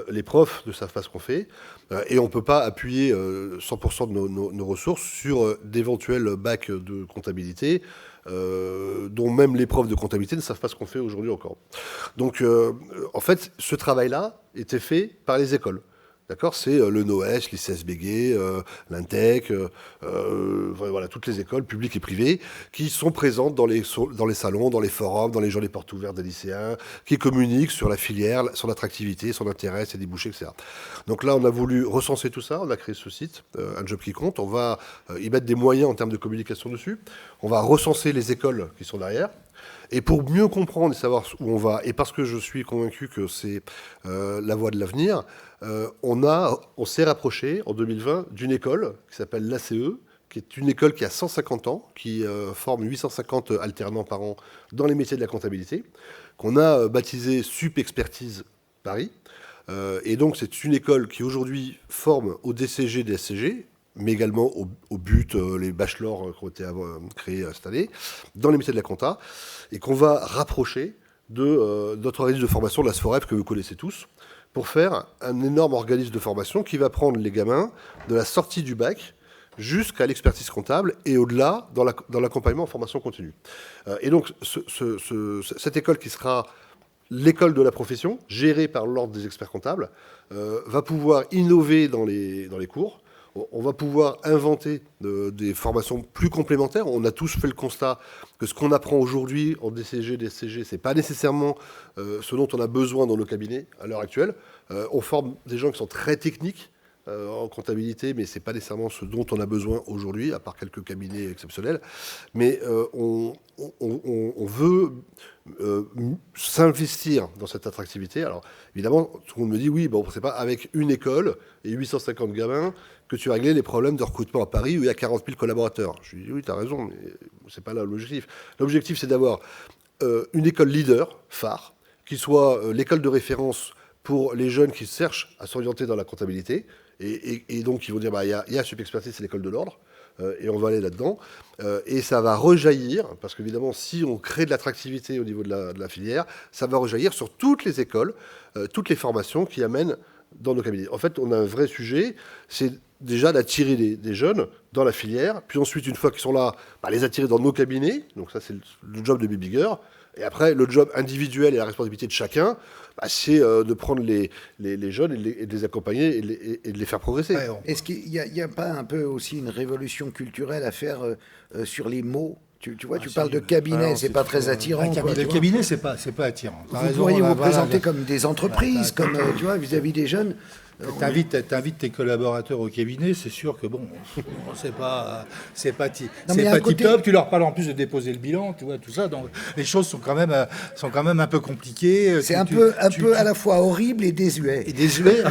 les profs ne savent pas ce qu'on fait, et on ne peut pas appuyer 100% de nos ressources sur d'éventuels bacs de comptabilité, dont même les profs de comptabilité ne savent pas ce qu'on fait aujourd'hui encore. Donc, en fait, ce travail-là était fait par les écoles. D'accord, c'est le NOES, l'ICSBG, l'INTEC, voilà, toutes les écoles publiques et privées qui sont présentes dans les salons, dans les forums, dans les journées portes ouvertes des lycéens, qui communiquent sur la filière, sur l'attractivité, son intérêt, ses débouchés, etc. Donc là, on a voulu recenser tout ça, on a créé ce site, Un Job qui compte, on va y mettre des moyens en termes de communication dessus, on va recenser les écoles qui sont derrière. Et pour mieux comprendre et savoir où on va, et parce que je suis convaincu que c'est la voie de l'avenir, on s'est rapproché en 2020 d'une école qui s'appelle l'ACE, qui est une école qui a 150 ans, qui forme 850 alternants par an dans les métiers de la comptabilité, qu'on a baptisé Sup Expertise Paris. Et donc c'est une école qui aujourd'hui forme au DCG, DSCG, mais également au but, les bachelors qui ont été créés cette année, dans les métiers de la compta, et qu'on va rapprocher de notre organisme de formation, la SFOREF, que vous connaissez tous, pour faire un énorme organisme de formation qui va prendre les gamins de la sortie du bac jusqu'à l'expertise comptable et au-delà dans l'accompagnement en formation continue. Et donc, cette école qui sera l'école de la profession, gérée par l'ordre des experts comptables, va pouvoir innover dans les cours. On va pouvoir inventer des formations plus complémentaires. On a tous fait le constat que ce qu'on apprend aujourd'hui en DCG, DSCG, ce n'est pas nécessairement ce dont on a besoin dans nos cabinets à l'heure actuelle. On forme des gens qui sont très techniques en comptabilité, mais ce n'est pas nécessairement ce dont on a besoin aujourd'hui, à part quelques cabinets exceptionnels. Mais on veut s'investir dans cette attractivité. Alors, évidemment, tout le monde me dit, oui, bon, c'est pas avec une école et 850 gamins que tu vas régler les problèmes de recrutement à Paris où il y a 40 000 collaborateurs. Je lui dis, oui, tu as raison, mais c'est pas là l'objectif. L'objectif, c'est d'avoir une école leader, phare, qui soit l'école de référence pour les jeunes qui cherchent à s'orienter dans la comptabilité. Et donc, ils vont dire, bah, il y a Sup Expertise, c'est l'école de l'ordre, et on va aller là-dedans. Et ça va rejaillir, parce qu'évidemment, si on crée de l'attractivité au niveau de la filière, ça va rejaillir sur toutes les écoles, toutes les formations qui amènent dans nos cabinets. En fait, on a un vrai sujet, c'est déjà d'attirer des jeunes dans la filière, puis ensuite, une fois qu'ils sont là, bah, les attirer dans nos cabinets. Donc ça, c'est le job de Baby Girl. Et après, le job individuel et la responsabilité de chacun, bah, c'est de prendre les jeunes et de les accompagner et de les faire progresser. Ouais, est-ce qu'il n'y a pas un peu aussi une révolution culturelle à faire sur les mots ? Tu vois, tu parles de cabinet, c'est pas très attirant. Le cabinet, c'est pas attirant. Vous pourriez vous présenter comme des entreprises, comme tu vois, vis-à-vis des jeunes. T'invites tes collaborateurs au cabinet, c'est sûr que bon, c'est pas côté... tip-top. Tu leur parles en plus de déposer le bilan, tu vois, tout ça. Donc les choses sont quand même un peu compliquées. C'est un peu à la fois horrible et désuet. Et désuet,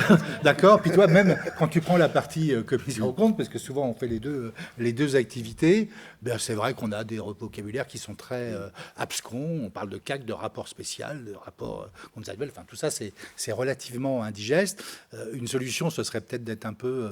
d'accord. Puis toi, même quand tu prends la partie commission compte, parce que souvent on fait les deux activités, ben c'est vrai qu'on a des vocabulaires qui sont très abscons. On parle de CAC, de rapport spécial, de rapport comptable. Enfin, tout ça, c'est relativement indigeste. Une solution, ce serait peut-être d'être un peu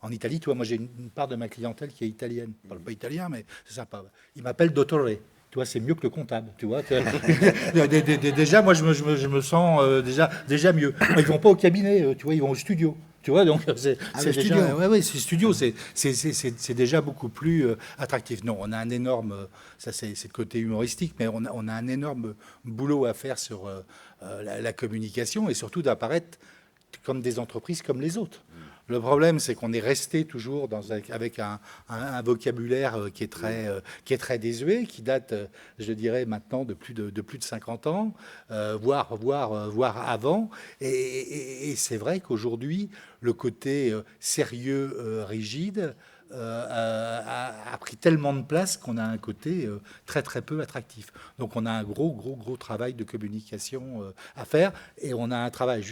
en Italie. Tu vois, moi, j'ai une part de ma clientèle qui est italienne. Je ne parle pas italien, mais c'est sympa. Il m'appelle Dottore. Tu vois, c'est mieux que le comptable. Tu vois, déjà, moi, je me sens déjà mieux. Ils ne vont pas au cabinet, tu vois, ils vont au studio. Tu vois, donc c'est déjà, ouais, c'est studio, c'est déjà beaucoup plus attractif. Non, on a un énorme, ça c'est le côté humoristique, mais on a un énorme boulot à faire sur la communication et surtout d'apparaître comme des entreprises comme les autres. Le problème, c'est qu'on est resté toujours avec un vocabulaire qui est très désuet, qui date, je dirais, maintenant de plus de 50 ans, voire avant. Et c'est vrai qu'aujourd'hui, le côté sérieux, rigide, a pris tellement de place qu'on a un côté très très peu attractif. Donc on a un gros travail de communication à faire, et on a un travail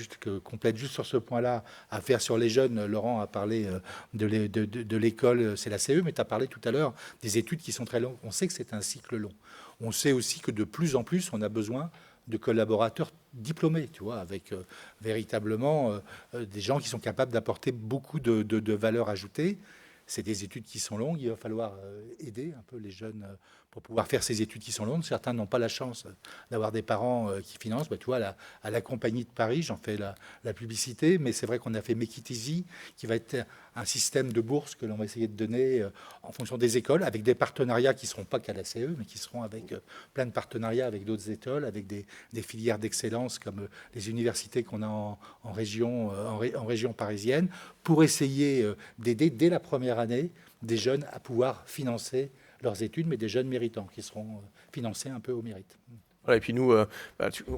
complète juste sur ce point-là à faire sur les jeunes. Laurent a parlé de l'école, c'est la CE, mais tu as parlé tout à l'heure des études qui sont très longues. On sait que c'est un cycle long. On sait aussi que de plus en plus on a besoin de collaborateurs diplômés, tu vois, avec véritablement des gens qui sont capables d'apporter beaucoup de valeur ajoutée. c'est des études qui sont longues. Il va falloir aider un peu les jeunes pour pouvoir faire ces études qui sont longues. Certains n'ont pas la chance d'avoir des parents qui financent. Tu vois, à la Compagnie de Paris, j'en fais la publicité, mais c'est vrai qu'on a fait Make It Easy, qui va être un système de bourse que l'on va essayer de donner en fonction des écoles, avec des partenariats qui ne seront pas qu'à la CE, mais qui seront avec plein de partenariats avec d'autres écoles, avec des filières d'excellence comme les universités qu'on a en région parisienne, pour essayer d'aider dès la première année des jeunes à pouvoir financer leurs études, mais des jeunes méritants qui seront financés un peu au mérite. Voilà, et puis nous,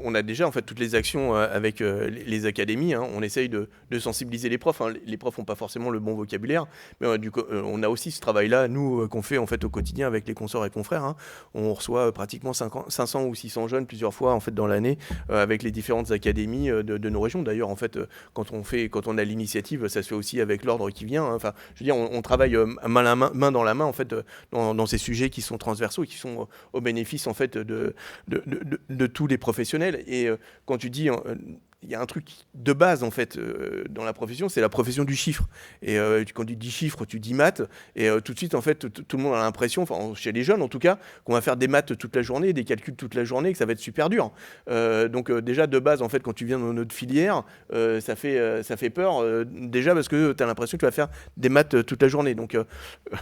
on a déjà en fait toutes les actions avec les académies. Hein. On essaye de sensibiliser les profs. Hein. Les profs n'ont pas forcément le bon vocabulaire, mais on a aussi ce travail-là, nous, qu'on fait en fait au quotidien avec les consorts et confrères. Hein. On reçoit pratiquement 500 ou 600 jeunes plusieurs fois en fait dans l'année avec les différentes académies de nos régions. D'ailleurs, en fait, quand on a l'initiative, ça se fait aussi avec l'ordre qui vient. Hein. Enfin, je veux dire, on travaille main dans la main en fait dans ces sujets qui sont transversaux et qui sont au bénéfice en fait de tous les professionnels. Et quand tu dis il y a un truc de base en fait dans la profession, c'est la profession du chiffre. Et quand tu dis chiffre, tu dis maths, et tout de suite en fait tout le monde a l'impression, enfin chez les jeunes en tout cas, qu'on va faire des maths toute la journée, des calculs toute la journée, que ça va être super dur. Donc déjà de base en fait quand tu viens dans notre filière, ça fait peur déjà parce que tu as l'impression que tu vas faire des maths toute la journée. Donc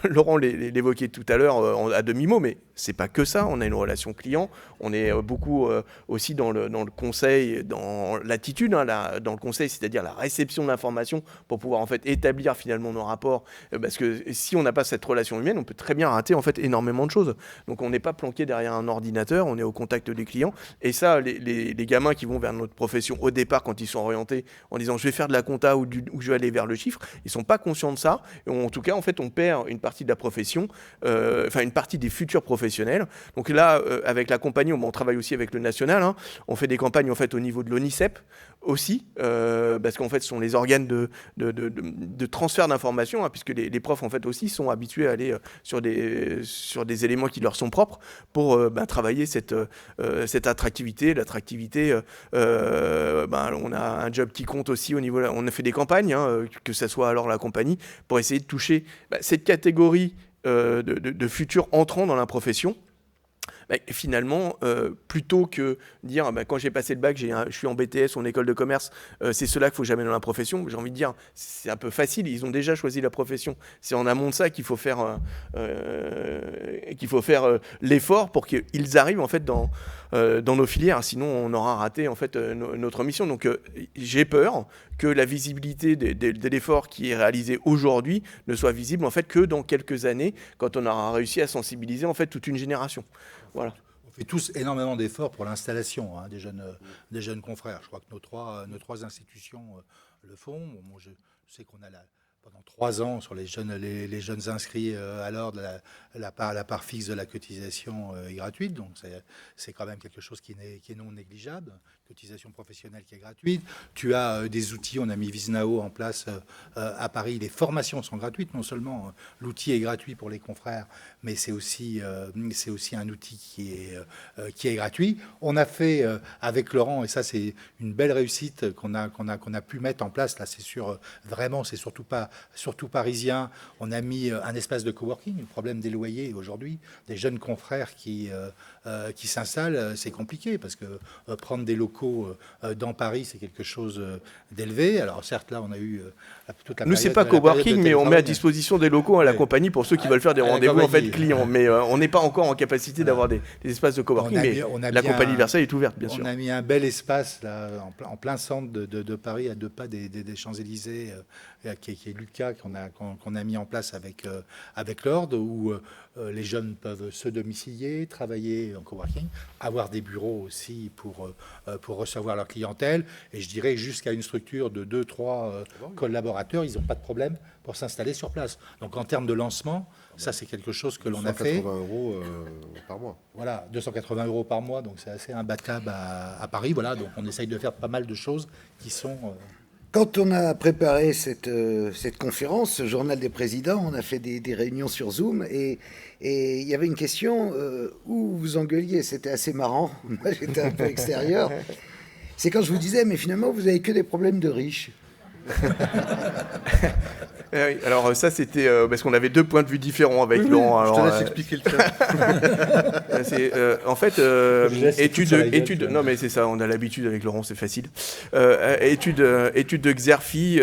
Laurent l'évoquait tout à l'heure à demi-mot, mais c'est pas que ça. On a une relation client, on est beaucoup aussi dans le conseil, dans l'attitude, dans le conseil, c'est-à-dire la réception d'informations pour pouvoir en fait établir finalement nos rapports, parce que si on n'a pas cette relation humaine, on peut très bien rater en fait énormément de choses. Donc on n'est pas planqué derrière un ordinateur, on est au contact des clients, et ça les gamins qui vont vers notre profession au départ quand ils sont orientés en disant je vais faire de la compta ou je vais aller vers le chiffre, ils sont pas conscients de ça, et en tout cas en fait on perd une partie de la profession, enfin une partie des futurs professionnels. Donc là avec la compagnie, on travaille aussi avec le national, hein, on fait des campagnes en fait au niveau de l'ONICEP aussi, parce qu'en fait ce sont les organes de transfert d'informations, hein, puisque les profs en fait aussi sont habitués à aller sur des éléments qui leur sont propres pour travailler cette attractivité, l'attractivité. On a un job qui compte aussi au niveau, on a fait des campagnes, hein, que ça soit alors la compagnie, pour essayer de toucher cette catégorie de futurs entrants dans la profession. Finalement, plutôt que dire quand j'ai passé le bac, je suis en BTS ou en école de commerce, c'est cela qu'il faut que j'amène dans la profession, j'ai envie de dire, c'est un peu facile, ils ont déjà choisi la profession. C'est en amont de ça qu'il faut faire l'effort pour qu'ils arrivent en fait dans nos filières, sinon on aura raté en fait notre mission. Donc j'ai peur que la visibilité de l'effort qui est réalisé aujourd'hui ne soit visible en fait que dans quelques années, quand on aura réussi à sensibiliser en fait toute une génération. Voilà. On fait tous énormément d'efforts pour l'installation des jeunes confrères. Je crois que nos trois institutions le font. Moi, je sais qu'on a pendant 3 ans sur les jeunes inscrits à l'ordre, la part fixe de la cotisation est gratuite. Donc c'est quand même quelque chose qui est non négligeable. Cotisation professionnelle qui est gratuite. Tu as des outils, on a mis Viznao en place à Paris. Les formations sont gratuites, non seulement l'outil est gratuit pour les confrères, mais c'est aussi un outil qui est gratuit. On a fait avec Laurent, et ça c'est une belle réussite qu'on a pu mettre en place. Là, c'est surtout parisien. On a mis un espace de coworking. Le problème des loyers aujourd'hui, des jeunes confrères qui s'installent, c'est compliqué parce que prendre des locaux dans Paris, c'est quelque chose d'élevé. Alors certes, là, on a eu toute la. Nous, c'est pas coworking, mais on met à disposition des locaux à la compagnie pour ceux qui veulent faire des rendez-vous en fait clients. Mais on n'est pas encore en capacité d'avoir des espaces de coworking. Mais la compagnie Versailles est ouverte, bien sûr. On a mis un bel espace là, en plein centre de Paris, à 2 pas des Champs-Élysées, qui est Lucas, qu'on a mis en place avec l'ordre, où les jeunes peuvent se domicilier, travailler en coworking, avoir des bureaux aussi pour recevoir leur clientèle, et je dirais jusqu'à une structure de 2-3 collaborateurs, ils n'ont pas de problème pour s'installer sur place. Donc en termes de lancement, ça c'est quelque chose que l'on a fait. 280 € par mois. Voilà, 280 € par mois, donc c'est assez imbattable à Paris. Voilà, donc on essaye de faire pas mal de choses qui sont... Quand on a préparé cette conférence, ce journal des présidents, on a fait des réunions sur Zoom, et il y avait une question où vous engueuliez, c'était assez marrant, moi j'étais un peu extérieur, c'est quand je vous disais, mais finalement vous avez que des problèmes de riches. Oui, alors ça c'était parce qu'on avait 2 points de vue différents avec Laurent. Je Alors, te laisse expliquer le tien. en fait, étude. Non mais c'est ça, on a l'habitude avec Laurent, c'est facile. Étude de Xerfi,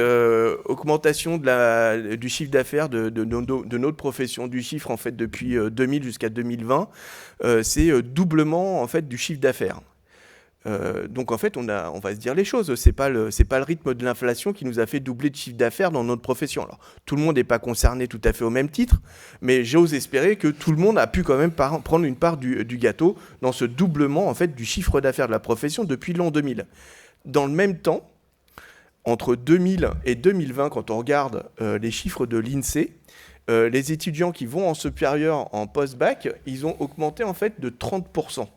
augmentation du chiffre d'affaires de notre profession, du chiffre en fait depuis 2000 jusqu'à 2020, c'est doublement en fait du chiffre d'affaires. Donc en fait, on va se dire les choses. C'est pas le rythme de l'inflation qui nous a fait doubler de chiffre d'affaires dans notre profession. Alors tout le monde n'est pas concerné tout à fait au même titre, mais j'ose espérer que tout le monde a pu quand même prendre une part du gâteau dans ce doublement en fait du chiffre d'affaires de la profession depuis l'an 2000. Dans le même temps, entre 2000 et 2020, quand on regarde les chiffres de l'INSEE, les étudiants qui vont en supérieur, en post-bac, ils ont augmenté en fait de 30%.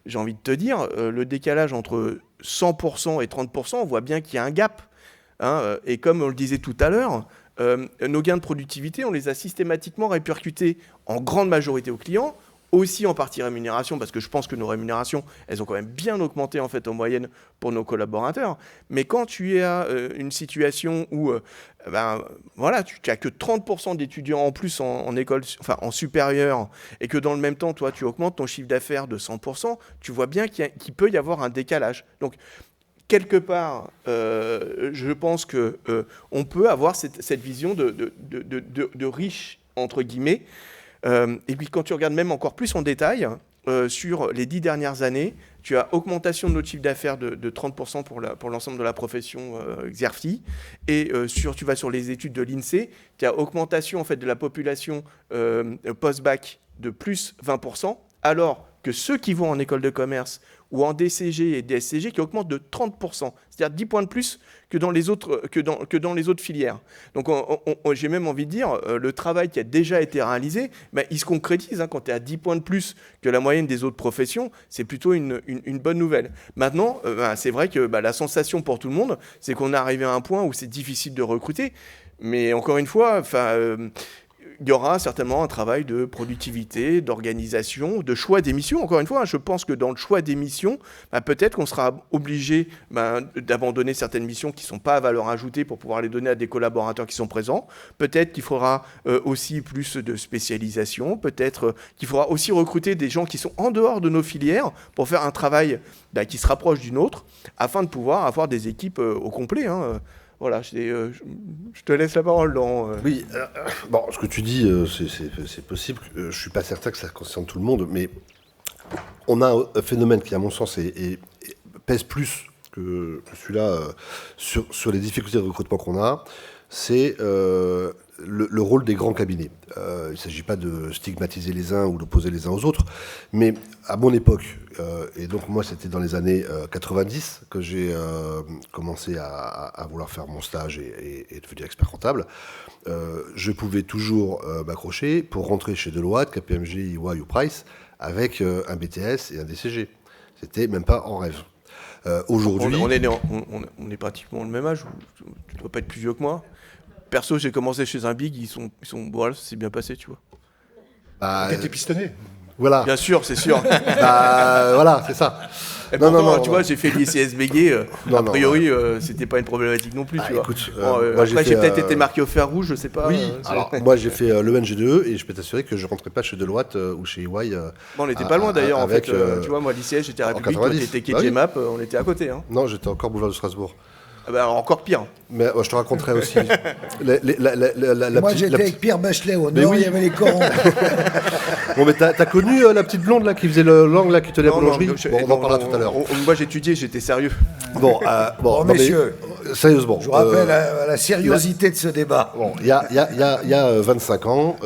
J'ai envie de te dire, le décalage entre 100% et 30%, on voit bien qu'il y a un gap. Et comme on le disait tout à l'heure, nos gains de productivité, on les a systématiquement répercutés en grande majorité aux clients, aussi en partie rémunération, parce que je pense que nos rémunérations, elles ont quand même bien augmenté en fait en moyenne pour nos collaborateurs. Mais quand tu as une situation où tu n'as que 30% d'étudiants en plus en école, enfin en supérieur, et que dans le même temps, toi, tu augmentes ton chiffre d'affaires de 100%, tu vois bien qu'il peut y avoir un décalage. Donc, quelque part, je pense qu'on peut avoir cette vision de riche, entre guillemets. Et puis quand tu regardes même encore plus en détail, sur les 10 dernières années, tu as augmentation de notre chiffre d'affaires de 30% pour l'ensemble de la profession Xerfi. Et tu vas sur les études de l'INSEE, tu as augmentation en fait, de la population post-bac de plus 20%, alors que ceux qui vont en école de commerce ou en DCG et DSCG qui augmentent de 30%, c'est-à-dire 10 points de plus que dans les autres filières. Donc j'ai même envie de dire, le travail qui a déjà été réalisé, il se concrétise. Quand tu es à 10 points de plus que la moyenne des autres professions, c'est plutôt une bonne nouvelle. Maintenant, c'est vrai que la sensation pour tout le monde, c'est qu'on est arrivé à un point où c'est difficile de recruter. Mais encore une fois, il y aura certainement un travail de productivité, d'organisation, de choix des missions. Encore une fois, je pense que dans le choix des missions, peut-être qu'on sera obligé d'abandonner certaines missions qui ne sont pas à valeur ajoutée pour pouvoir les donner à des collaborateurs qui sont présents. Peut-être qu'il faudra aussi plus de spécialisation. Peut-être qu'il faudra aussi recruter des gens qui sont en dehors de nos filières pour faire un travail qui se rapproche d'une autre, afin de pouvoir avoir des équipes au complet. Voilà, je te laisse la parole, Laurent. Oui, ce que tu dis, c'est possible. Je ne suis pas certain que ça concerne tout le monde, mais on a un phénomène qui, à mon sens, pèse plus que celui-là sur les difficultés de recrutement qu'on a. C'est le rôle des grands cabinets. Il ne s'agit pas de stigmatiser les uns ou d'opposer les uns aux autres, mais à mon époque, et donc moi c'était dans les années 90 que j'ai commencé à vouloir faire mon stage et devenir expert comptable, je pouvais toujours m'accrocher pour rentrer chez Deloitte, KPMG, EY ou Price avec un BTS et un DCG. C'était même pas en rêve. Aujourd'hui, on est pratiquement le même âge. Tu ne dois pas être plus vieux que moi. Perso, j'ai commencé chez un big, ils sont voilà, ça s'est bien passé, tu vois. T'étais pistonné. Voilà. Bien sûr, c'est sûr. Voilà, c'est ça. Et pourtant, tu vois, j'ai fait l'ICS Bégué. A priori, c'était pas une problématique non plus, tu vois. Écoute, après, j'ai peut-être été marqué au fer rouge, je sais pas. Oui, alors moi j'ai fait l'ENG2 et je peux t'assurer que je rentrais pas chez Deloitte ou chez EY. On n'était pas loin d'ailleurs, en fait. Tu vois, moi, l'ICS, j'étais à République, toi, t'étais KGMAP, on était à côté. Non, j'étais encore boulevard de Strasbourg. Alors, encore pire. Mais je te raconterai aussi. Moi, j'étais avec Pierre Bachelet, au nord, il y avait les corons. Bon, mais t'as connu la petite blonde là qui faisait l'angle là qui tenait la boulangerie. On en parlera tout à l'heure. Moi, j'étudiais, j'étais sérieux. Bon, messieurs, sérieusement. Je vous rappelle la sériosité de ce débat. Bon, il y a 25 ans,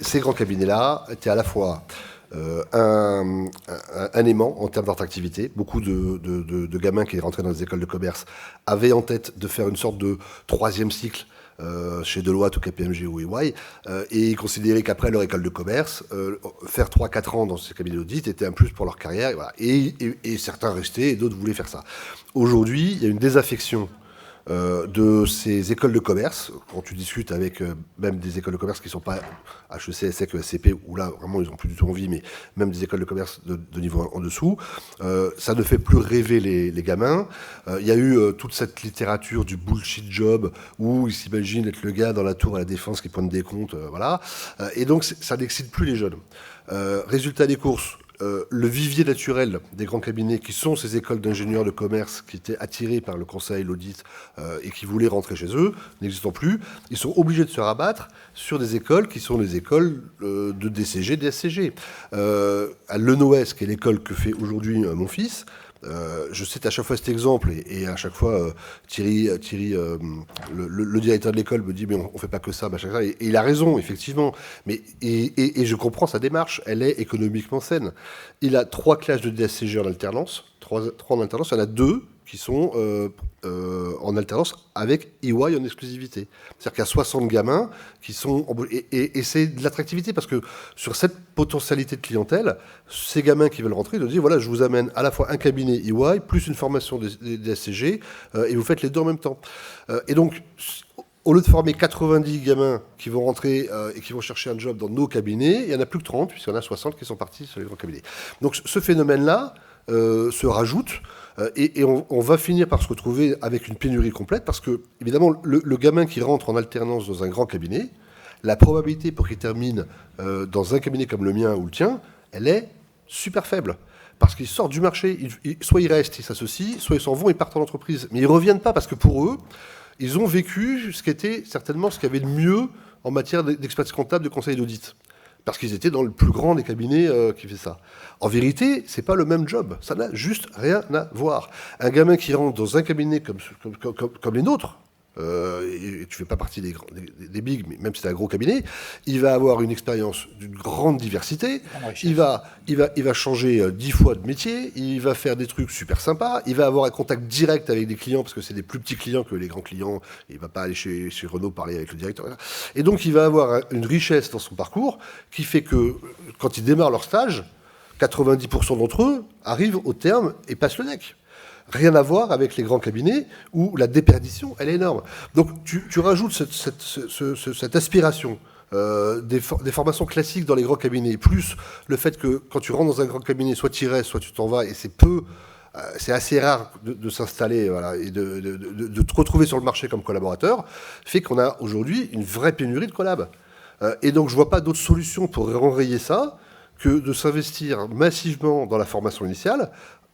ces grands cabinets-là étaient à la fois un aimant en termes d'attractivité. Beaucoup de gamins qui rentraient dans les écoles de commerce avaient en tête de faire une sorte de troisième cycle chez Deloitte ou KPMG ou EY, et ils considéraient qu'après leur école de commerce, faire 3-4 ans dans ces cabinets d'audit était un plus pour leur carrière. Et, voilà. Et certains restaient et d'autres voulaient faire ça. Aujourd'hui, il y a une désaffection de ces écoles de commerce. Quand tu discutes avec même des écoles de commerce qui ne sont pas HEC, ESSEC, ESCP, où là, vraiment, ils n'ont plus du tout envie, mais même des écoles de commerce de niveau en dessous, ça ne fait plus rêver les gamins. Il y a eu toute cette littérature du bullshit job, où ils s'imaginent être le gars dans la tour à la Défense qui pointe des comptes, voilà. Et donc, ça n'excite plus les jeunes. Résultat des courses, le vivier naturel des grands cabinets, qui sont ces écoles d'ingénieurs de commerce qui étaient attirés par le conseil, l'audit, et qui voulaient rentrer chez eux, n'existant plus, ils sont obligés de se rabattre sur des écoles qui sont des écoles de DCG, DSCG. À l'ENOS, qui est l'école que fait aujourd'hui mon fils, je cite à chaque fois cet exemple, et à chaque fois Thierry le directeur de l'école me dit mais on fait pas que ça, machin, et il a raison effectivement, mais et je comprends sa démarche, elle est économiquement saine. Il a 3 classes de DSCG en alternance, 3 en alternance, il y en a 2 qui sont en alternance avec EY en exclusivité. C'est-à-dire qu'il y a 60 gamins qui sont... Et c'est de l'attractivité, parce que sur cette potentialité de clientèle, ces gamins qui veulent rentrer, ils disent, voilà, je vous amène à la fois un cabinet EY, plus une formation des SCG, et vous faites les deux en même temps. Et donc, au lieu de former 90 gamins qui vont rentrer et qui vont chercher un job dans nos cabinets, il n'y en a plus que 30, puisqu'il y en a 60 qui sont partis sur les grands cabinets. Donc ce phénomène-là se rajoute, et on va finir par se retrouver avec une pénurie complète, parce que, évidemment, le gamin qui rentre en alternance dans un grand cabinet, la probabilité pour qu'il termine dans un cabinet comme le mien ou le tien, elle est super faible. Parce qu'ils sortent du marché, soit ils restent, ils s'associent, soit ils s'en vont, ils partent en entreprise. Mais ils ne reviennent pas, parce que pour eux, ils ont vécu ce qui était certainement ce qu'il y avait de mieux en matière d'expertise comptable, de conseil d'audit. Parce qu'ils étaient dans le plus grand des cabinets qui fait ça. En vérité, c'est pas le même job. Ça n'a juste rien à voir. Un gamin qui rentre dans un cabinet comme les nôtres, et tu fais pas partie des bigs, mais même si c'est un gros cabinet, il va avoir une expérience d'une grande diversité. Il va changer 10 fois de métier. Il va faire des trucs super sympas. Il va avoir un contact direct avec des clients, parce que c'est des plus petits clients que les grands clients. Il va pas aller chez Renault parler avec le directeur. Et donc, il va avoir une richesse dans son parcours qui fait que, quand ils démarrent leur stage, 90% d'entre eux arrivent au terme et passent le NEC. Rien à voir avec les grands cabinets où la déperdition, elle est énorme. Donc tu rajoutes cette aspiration des formations classiques dans les grands cabinets, plus le fait que quand tu rentres dans un grand cabinet, soit tu y restes, soit tu t'en vas, et c'est assez rare de s'installer, voilà, et de te retrouver sur le marché comme collaborateur, fait qu'on a aujourd'hui une vraie pénurie de collabs. Et donc je vois pas d'autre solution pour enrayer ça que de s'investir massivement dans la formation initiale.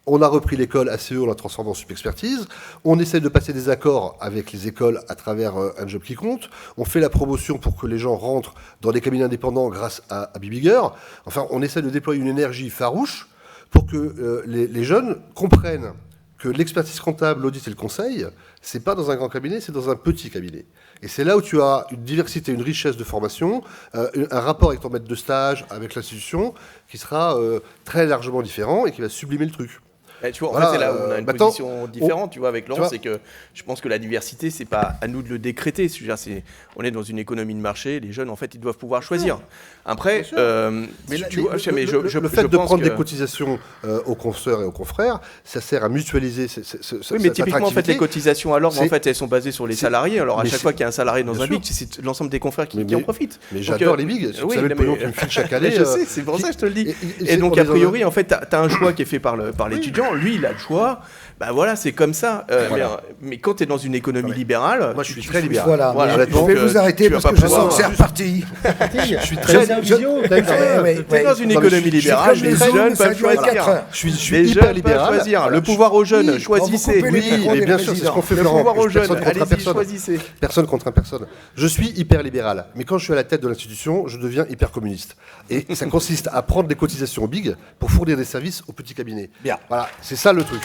On a repris l'école ACE, on l'a transformée en subexpertise. On essaie de passer des accords avec les écoles à travers un job qui compte. On fait la promotion pour que les gens rentrent dans des cabinets indépendants grâce à Bibigger. Enfin, on essaie de déployer une énergie farouche pour que les jeunes comprennent que l'expertise comptable, l'audit et le conseil, c'est pas dans un grand cabinet, c'est dans un petit cabinet. Et c'est là où tu as une diversité, une richesse de formation, un rapport avec ton maître de stage, avec l'institution, qui sera très largement différent et qui va sublimer le truc. Et tu vois, en Voilà, fait, c'est là où on a une position différente, tu vois, avec Laurent, c'est que je pense que la diversité, c'est pas à nous de le décréter. On est dans une économie de marché, les jeunes, en fait, ils doivent pouvoir choisir. Après, le fait de prendre des cotisations aux consoeurs et aux confrères, ça sert à mutualiser oui, mais typiquement, en fait, les cotisations à l'ordre, en fait, elles sont basées sur les salariés. Alors, à chaque fois qu'il y a un salarié dans un big, c'est l'ensemble des confrères qui en profitent. Mais j'adore les bigs. Tu savais le pognon qu'ils me filent chaque année. Je sais, c'est pour ça que je te le dis. Et donc, a priori, en fait, tu as un choix qui est fait par l'étudiant. Lui, il a le choix. Bah voilà, c'est comme ça. Mais quand tu es dans une économie libérale, moi je suis très libéral. Voilà, je vais vous arrêter parce que je sens que c'est reparti. Je suis très T'es dans une économie libérale, les jeunes peuvent choisir. Je suis hyper libéral. Le pouvoir aux jeunes, choisissez. Oui, mais bien sûr, c'est ce qu'on fait, Florent. Le pouvoir aux jeunes, allez-y, choisissez. Personne contre personne. Je suis hyper libéral, mais quand je suis à la tête de l'institution, je deviens hyper communiste. Et ça consiste à prendre des cotisations aux big pour fournir des services aux petits cabinets. Bien. Voilà, c'est ça le truc.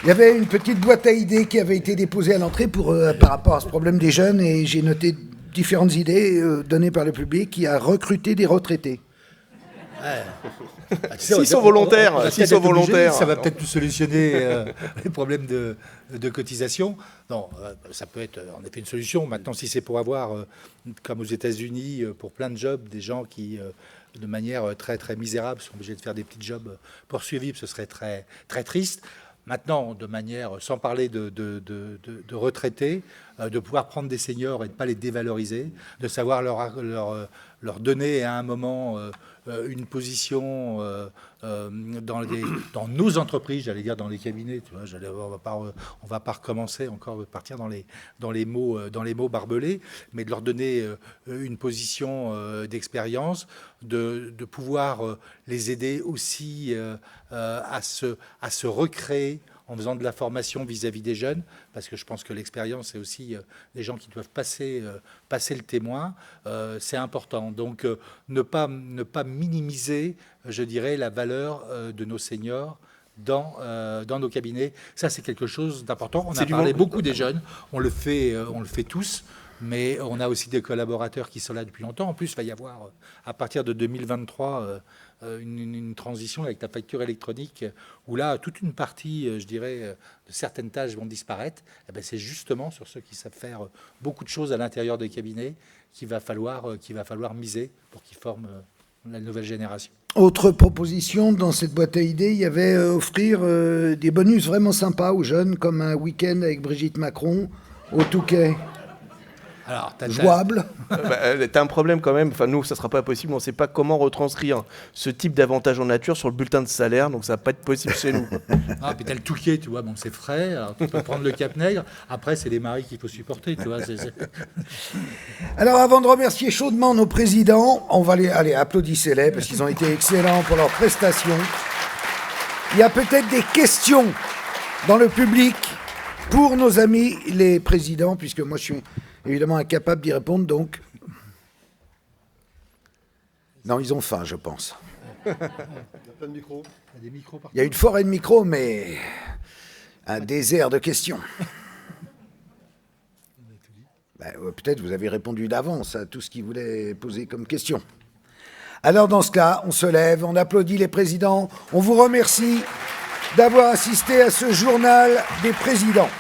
Il y avait une petite boîte à idées qui avait été déposée à l'entrée par rapport à ce problème des jeunes, et j'ai noté différentes idées données par le public qui a recruté des retraités. S'ils sont volontaires, ça va peut-être nous solutionner les problèmes de cotisation. Non, ça peut être en effet une solution. Maintenant, si c'est pour avoir, comme aux États-Unis, pour plein de jobs, des gens qui, de manière très très misérable, sont obligés de faire des petits jobs pour survivre, ce serait très très triste. Maintenant, de manière, sans parler de retraités, de pouvoir prendre des seniors et de ne pas les dévaloriser, de savoir leur donner à un moment une position dans nos entreprises, j'allais dire dans les cabinets. Tu vois, on va pas recommencer encore partir dans les mots barbelés, mais de leur donner une position d'expérience, de pouvoir les aider aussi à se recréer en faisant de la formation vis-à-vis des jeunes, parce que je pense que l'expérience, c'est aussi des gens qui doivent passer le témoin. C'est important. Donc, ne pas minimiser, je dirais, la valeur de nos seniors dans nos cabinets. Ça, c'est quelque chose d'important. On a parlé beaucoup des jeunes. On le fait tous. Mais on a aussi des collaborateurs qui sont là depuis longtemps. En plus, il va y avoir, à partir de 2023, une transition avec la facture électronique, où là, toute une partie, je dirais, de certaines tâches vont disparaître. Et bien, c'est justement sur ceux qui savent faire beaucoup de choses à l'intérieur des cabinets qu'il va falloir miser pour qu'ils forment la nouvelle génération. Autre proposition dans cette boîte à idées, il y avait offrir des bonus vraiment sympas aux jeunes, comme un week-end avec Brigitte Macron au Touquet. Alors, jouable. T'as un problème quand même. Enfin, nous, ça sera pas possible. On ne sait pas comment retranscrire ce type d'avantage en nature sur le bulletin de salaire, donc ça va pas être possible chez nous. Ah, puis t'as le Touquet, tu vois. Bon, c'est frais. Alors tu peux prendre le Cap-Nègre. Après, c'est les maris qu'il faut supporter, tu vois. Alors, avant de remercier chaudement nos présidents, on va aller applaudissez-les parce qu'ils ont été excellents pour leurs prestations. Il y a peut-être des questions dans le public pour nos amis les présidents, puisque moi je suis évidemment incapable d'y répondre, donc... Non, ils ont faim, je pense. Il y a plein de micros. Il y a des micros partout. Il y a une forêt de micros, mais un désert de questions. Peut-être vous avez répondu d'avance à tout ce qu'ils voulaient poser comme question. Alors, dans ce cas, on se lève, on applaudit les présidents, on vous remercie d'avoir assisté à ce journal des présidents.